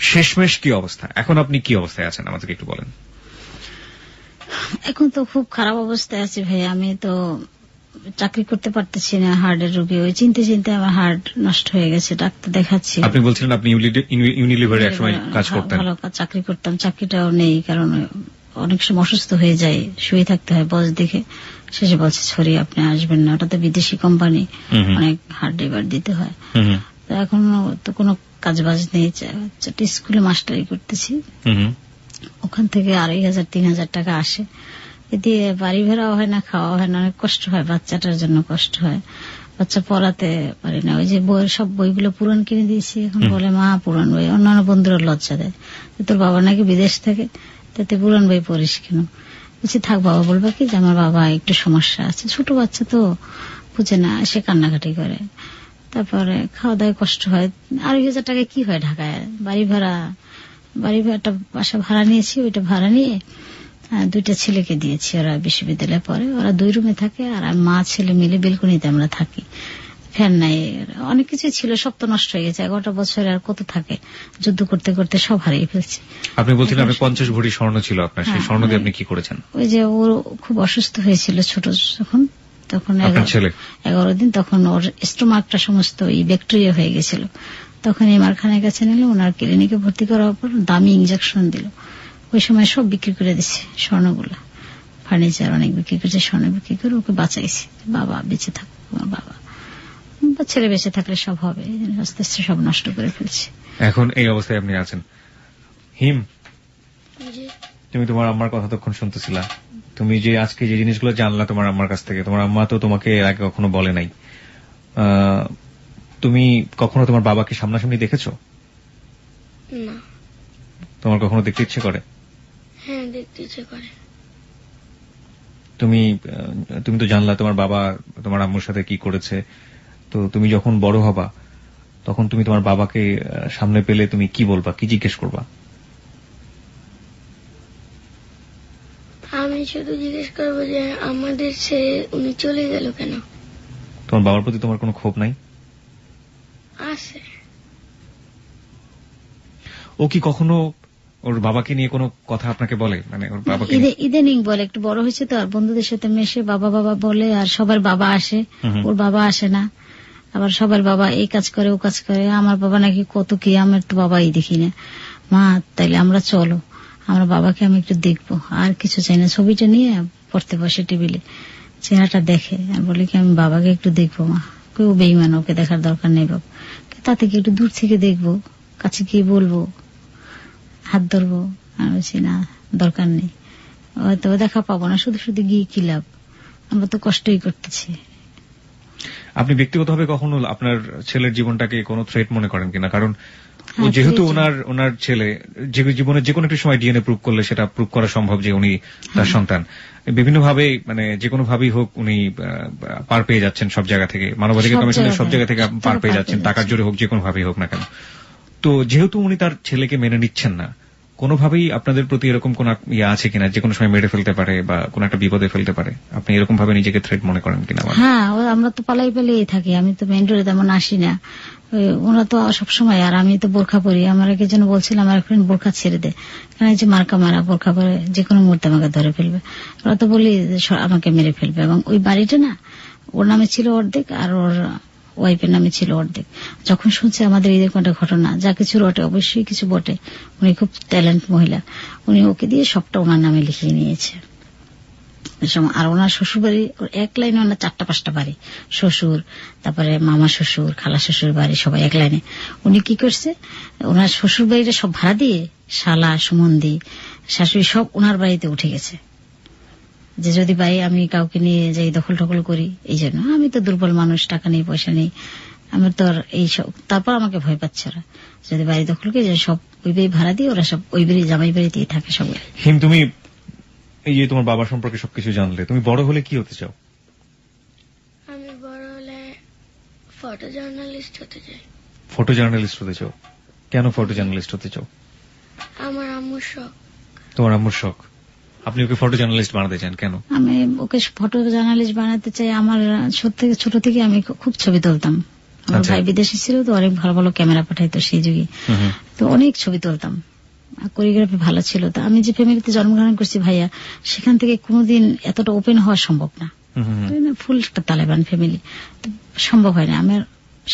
শেষমেশ কি অবস্থা, এখন আপনি কি অবস্থায় আছেন আমাদেরকে একটু বলেন। এখন তো খুব খারাপ অবস্থায় আছি ভাই, আমি তো চাকরি করতে পারতেছি না, হার্টের রোগী, ওই চিনতে চিনতে আমার হার্ট নষ্ট হয়ে গেছে, ডাক্তার দেখাচ্ছি। আপনি বলছিলেন আপনি ইউনিলিভারে একসময় কাজ করতেন, ভালো চাকরি করতাম, চাকরিটাও নেই, কারণ অনেক সময় অসুস্থ হয়ে যায়, শুয়ে থাকতে হয় বস দেখে। শেষে বলছে সরি আপনি আসবেন না, ওটা তো বিদেশি কোম্পানি, অনেক হার্ড লেবার দিতে হয়। তো এখন তো কোনো কাজ বাজ নেই, স্কুলে মাস্টারি করতেছি, ওখান থেকে 2,500-3,000 টাকা আসে, দিয়ে বাড়ি ভেড়াও হয় না, খাওয়া হয় না, অনেক কষ্ট হয়, বাচ্চাটার জন্য কষ্ট হয়, বাচ্চা পড়াতে পারি না। ওই যে সব বইগুলো পুরান কিনে দিয়েছি, এখন বলে মা পুরান বই, অন্যান্য বন্ধুরা লজ্জা দেয়, তোর বাবা নাকি বিদেশ থাকে, তাতে পুরান বই পড়িস কেন? বলছি থাক, বাবা বলবা কি যে আমার বাবা একটু সমস্যা আছে, ছোট বাচ্চা তো বুঝে না, সে কান্নাকাটি করে, তারপরে খাওয়া দাওয়ায় কষ্ট হয়। 2,500 টাকা কি হয় ঢাকায়, বাড়ি ভাড়াটা বাসা ভাড়া নিয়েছি, ওইটা ভাড়া নিয়ে 2টা ছেলেকে দিয়েছি, ওরা বিশ্ববিদ্যালয়ে পড়ে, ওরা 2 রুমে থাকে, আর মা ছেলে মিলে বেলকনিতে আমরা থাকি, ফ্যান নাই, অনেক কিছু ছিল, সব তো নষ্ট হয়ে গেছে। 11টা বছরে আর কত থাকে, যুদ্ধ করতে করতে সব হারিয়ে ফেলছি। আপনি বলছিলেন আপনি 50 ভরি স্বর্ণ ছিল আপনার, সেই স্বর্ণ দিয়ে আপনি কি করেছেন? ওই যে ওর খুব অসুস্থ হয়েছিল ছোট, তখন 11 দিন, তখন ওর স্টোমাকটা সমস্ত ব্যাকটেরিয়া হয়ে গেছিল, তখন এমআর খানের কাছে নিল, ওনার ক্লিনিকে ভর্তি করার পর দামি ইঞ্জেকশন দিল, ওই সময় সব বিক্রি করে দিচ্ছে স্বর্ণগুলো, ফার্নিচার অনেক বিক্রি করেছে, স্বর্ণ বিক্রি করে ওকে বাঁচাইছে। বাবা বেঁচে থাক, আমার বাবা, ছেলে বেঁচে থাকলে সব হবে, আস্তে আস্তে সব নষ্ট করে ফেলছে। এখন এই অবস্থায় আপনি আছেন। হিম, তুমি তোমার আম্মার কথা তখন শুনতেছিলা, তুমি যে আজকে যে জিনিসগুলো জানলা তোমার আম্মার কাছ থেকে, তোমার আম্মা তো তোমাকে আগে কখনো বলে নাই, তুমি কখনো তোমার বাবাকে সামনাসামনি দেখেছো? না। তোমার কখনো দেখতে ইচ্ছে করে? হ্যাঁ, দেখতে ইচ্ছে করে। তুমি তো জানলা তোমার বাবা তোমার আম্মুর সাথে কি করেছে, তো তুমি যখন বড় হবা তখন তুমি তোমার বাবাকে সামনে পেলে তুমি কি বলবা, কি জিজ্ঞেস করবা? আমি শুধু জিজ্ঞেস করবো যে আমাদের ছেড়ে উনি চলে গেল কেন। তোমার বাবার প্রতি তোমার কোনো ক্ষোভ নাই? আছে। ও কি কখনো ওর বাবাকে নিয়ে কোনো কথা আপনাকে বলে? মানে ওর বাবাকে ইদানিং বলে, একটু বড় হয়েছে তো, আর বন্ধুদের সাথে মেশে বাবা বাবা বলে, আর সবার বাবা আসে, ওর বাবা আসে না। আবার সবার বাবা এই কাজ করে ও কাজ করে, আমার বাবা নাকি কত কি, আমার তো বাবাই দেখি না। মা তাইলে আমরা চলো, আমরা বাবাকে আমি একটু দেখবো, আর কিছু চাই না। ছবিটা নিয়ে পড়তে বসে টেবিলে, চেহারাটা দেখে আর বলে কি আমি বাবাকে একটু দেখবো। মা কেউ বেইমান, ওকে দেখার দরকার নেই বাবা, তাতে কি একটু দূর থেকে দেখবো, কাছে গিয়ে বলবো, হাত ধরবো। আমি বলছি না, দরকার নেই, হয়তো দেখা পাবো না, শুধু শুধু গিয়ে কি লাভ, আমরা তো কষ্টই করতেছি। আপনি ব্যক্তিগতভাবে কখনো আপনার ছেলের জীবনটাকে কোনো থ্রেট মনে করেন কিনা? কারণ যেহেতু ওনার ছেলে, জীবনের যে কোনো একটি সময় ডিএনএ প্রুভ করলে সেটা প্রুভ করা সম্ভব যে উনি তার সন্তান, বিভিন্ন ভাবে মানে যে কোনো ভাবেই হোক উনি পার পেয়ে যাচ্ছেন সব জায়গা থেকে, মানবাধিকার কমিশনের সব জায়গা থেকে পার পেয়ে যাচ্ছেন, টাকার জোরে হোক, যে কোনো ভাবেই হোক না কেন। তো যেহেতু উনি তার ছেলেকে মেনে নিচ্ছেন না, কোনোভাবেই আপনাদের প্রতি এরকম কোন ইয়ে আছে কিনা যে কোনো সময় মেরে ফেলতে পারে বা কোন একটা বিপদে ফেলতে পারে? আপনি এরকম ভাবে নিজেকে থ্রেট মনে করেন কিনা? হ্যাঁ, আমরা তো পালাই পালিয়ে থাকি, আমি তো মেন রোডে তেমন আসি না, ওরা তো সবসময়। আর আমি তো বোরখা পরি, আমার কে যেন বলছিলাম আমার ফ্রেন্ড বোরখা ছেড়ে দে, কারণ যে মার্কা মারা বোরখা পরে যে কোনো মুহূর্তে আমাকে ধরে ফেলবে। ওরা তো বলি আমাকে মেরে ফেলবে। এবং ওই বাড়িটা না ওর নামে ছিল অর্ধেক, আর ওর ওয়াইফের নামে ছিল অর্ধেক। যখন শুনছে আমাদের এরকম একটা ঘটনা, যা কিছু রটে অবশ্যই কিছু বটে, উনি খুব ট্যালেন্ট মহিলা, উনি ওকে দিয়ে সবটা ওনার নামে লিখিয়ে নিয়েছে। আর ওনার শ্বশুর বাড়ি এক লাইনে, ওনার 4-5টা বাড়ি, শ্বশুর, তারপরে মামা শ্বশুর, খালা শ্বশুর বাড়ি, সবাই এক লাইনে। উনি কি করছে, ওনার শ্বশুর বাড়িটা সব ভাড়া দিয়ে শালা সুমন্দি শাশুড়ি সব ওনার বাড়িতে উঠে গেছে, যে যদি বাড়ি আমি কাউকে নিয়ে যাই দখল টখল করি। এই জন্য আমি তো দুর্বল মানুষ, টাকা নেই পয়সা নেই, আমার তো আর এইসব। তারপর আমাকে ভয় পাচ্ছে ওরা, যদি বাড়ি দখল করে সব ওই বাড়ি ভাড়া দিয়ে ওরা সব ওই বাড়ি জামাই বাড়িতেই থাকে সবাই। তুমি এই যে তোমার বাবা সম্পর্কে সবকিছু জানলে, তুমি বড় হলে কি হতে চাও? আমি বড় হলে ফটো জার্নালিস্ট হতে চাই। ফটো জার্নালিস্ট হতে চাও? কেন ফটো জার্নালিস্ট হতে চাও? আমার আম্মুর শখ। তোমার আম্মুর শখ, আপনি ওকে ফটো জার্নালিস্ট বানাতে চান? কেন? আমি ওকে ফটো জার্নালিস্ট বানাতে চাই, আমার ছোট থেকে আমি খুব ছবি তুলতাম। আমার ভাই বিদেশে ছিল তো, অনেক ভালো ভালো ক্যামেরা পাঠাইতো সেই যুগে, তো অনেক ছবি তুলতাম, কোরিওগ্রাফি ভালো ছিল। তো আমি যে ফ্যামিলিতে জন্মগ্রহণ করছি ভাইয়া, সেখান থেকে কোনোদিন এতটা ওপেন হওয়া সম্ভব না, ফুল একটা তালেবান ফ্যামিলি, সম্ভব হয় না। আমার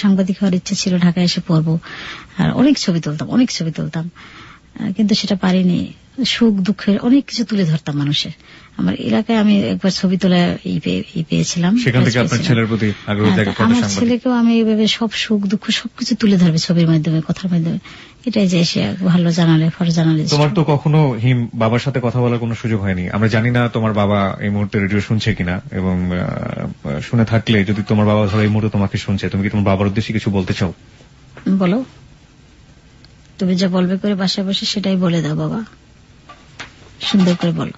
সাংবাদিক হওয়ার ইচ্ছা ছিল, ঢাকায় এসে পড়বো, আর অনেক ছবি তুলতাম, কিন্তু সেটা পারিনি। সুখ দুঃখের অনেক কিছু তুলে ধরতাম মানুষের। আমার এলাকায় আমি একবার ছবি তোলা পেয়েছিলাম, সেখান থেকে আপনার ছেলের প্রতি আগ্রহ জাগে। আমার ছেলেকেও আমি এইভাবে সব সুখ দুঃখ সবকিছু তুলে ধরবে ছবির মাধ্যমে, কথার মাধ্যমে, এটাই যে সে ভালো জানালে ফটো জানালিস্ট। তোমার তো কখনো বাবার সাথে কথা বলার কোনো সুযোগ হয়নি। আমরা জানি না তোমার বাবা এই মুহূর্তে রেডিও শুনছে কিনা, এবং শুনে থাকলে যদি তোমার বাবা ধরো এই মুহূর্তে তোমাকে শুনছে, তুমি কি তোমার বাবার উদ্দেশ্যে কিছু বলতে চাও? বলো, তুমি যা বলবে করে বাসায় বসে সেটাই বলে দাও বাবা, সুন্দর করে বলো।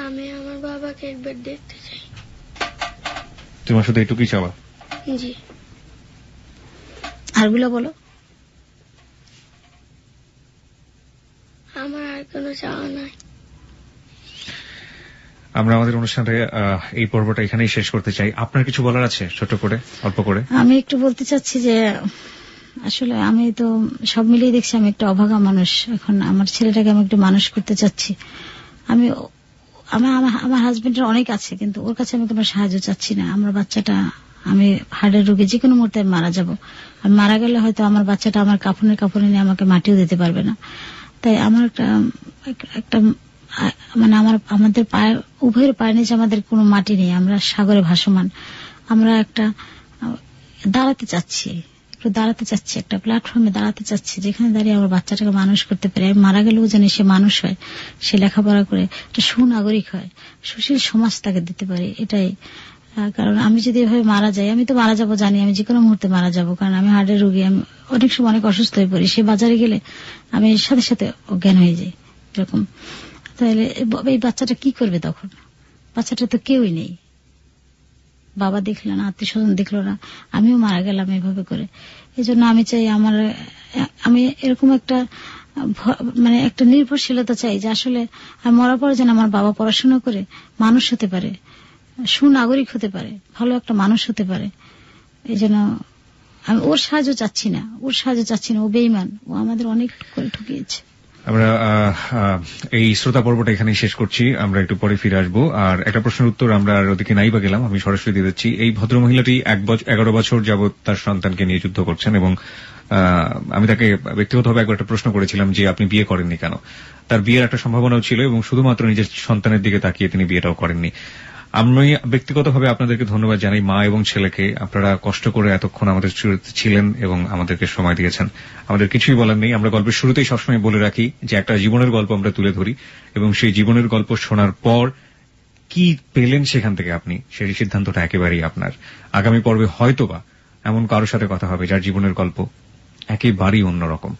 আমি আমার বাবাকে একবার দেখতে চাই। তোমার শুধু এটুকুই চাওয়া? জি। আরগুলো বলো। আমার আর কোনো চাওয়া নাই। আমরা আমাদের অনুষ্ঠানে এই পর্বটা এখানেই শেষ করতে চাই। আপনার কিছু বলার আছে ছোট করে, অল্প করে? আমি একটু বলতে চাচ্ছি যে আসলে আমি তো সব মিলিয়ে দেখছি আমি একটা অভাগা মানুষ। এখন আমার ছেলেটাকে আমি একটু মানুষ করতে চাচ্ছি। আমার হাজবেন্ডের অনেক আছে, কিন্তু ওর কাছে আমি কোনো সাহায্য চাচ্ছি না। আমার বাচ্চাটা, আমি হার্টের রোগী, যে কোনো মুহূর্তে মারা যাব। আমি মারা গেলে হয়তো আমার বাচ্চাটা আমার কাফনে নিয়ে আমাকে মাটিও দিতে পারবে না। তাই আমার একটা মানে আমাদের পায়ে, উভয়ের পায়ের নিচে আমাদের কোনো মাটি নেই, আমরা সাগরে ভাসমান। আমরা একটা দাঁড়াতে চাচ্ছি, একটা প্ল্যাটফর্মে দাঁড়াতে চাচ্ছি, যেখানে দাঁড়িয়ে আমার বাচ্চাটাকে মানুষ করতে পারি। আমি মারা গেলেও জানি সে মানুষ হয়, সে লেখাপড়া করে একটা সুনাগরিক হয়, সুশীল সমাজ তাকে দিতে পারি। এটাই কারণ আমি যদি এভাবে মারা যাই, আমি তো মারা যাবো জানি, আমি যে কোনো মুহূর্তে মারা যাবো, কারণ আমি হার্টের রোগী। আমি অনেক সময় অনেক অসুস্থ হয়ে পড়ি, সে বাজারে গেলে আমি সাথে সাথে অজ্ঞান হয়ে যাই এরকম। তাহলে এই বাচ্চাটা কি করবে তখন? বাচ্চাটা তো কেউই নেই, বাবা দেখলো না, আত্মীয় স্বজন দেখলো না, আমিও মারা গেলাম এভাবে করে। এই জন্য আমি চাই আমি এরকম একটা মানে একটা নির্ভরশীলতা চাই, যে আসলে মরার পরে যেন আমার বাবা পড়াশোনা করে মানুষ হতে পারে, সুনাগরিক হতে পারে, ভালো একটা মানুষ হতে পারে। এই জন্য আমি ওর সাহায্য চাচ্ছি না, ও বেইমান, ও আমাদের অনেক করে ঠকিয়েছে। আমরা এই শ্রোতা পর্বটা এখানেই শেষ করছি। আমরা একটু পরে ফিরে আসবো। আর একটা প্রশ্নের উত্তর আমরা আর ওদিকে নাই বা গেলাম, আমি সরাসরি দিয়ে দিচ্ছি। এই ভদ্রমহিলাটি 11 বছর যাবৎ তার সন্তানকে নিয়ে যুদ্ধ করছেন এবং আমি তাকে ব্যক্তিগতভাবে একবার একটা প্রশ্ন করেছিলাম যে আপনি বিয়ে করেননি কেন। তার বিয়ের একটা সম্ভাবনাও ছিল এবং শুধুমাত্র নিজের সন্তানের দিকে তাকিয়ে তিনি বিয়েটাও করেননি। আমি ব্যক্তিগতভাবে আপনাদেরকে ধন্যবাদ জানাই, মা এবং ছেলেকে। আপনারা কষ্ট করে এতক্ষণ আমাদের ছিলেন এবং আমাদেরকে সময় দিয়েছেন। আমাদের কিছুই বলার নেই। আমরা গল্পের শুরুতেই সবসময় বলে রাখি যে একটা জীবনের গল্প আমরা তুলে ধরি এবং সেই জীবনের গল্প শোনার পর কি পেলেন সেখান থেকে আপনি, সেই সিদ্ধান্তটা একেবারেই আপনার। আগামী পর্বে হয়তোবা এমন কারোর সাথে কথা হবে যার জীবনের গল্প একেবারেই অন্যরকম।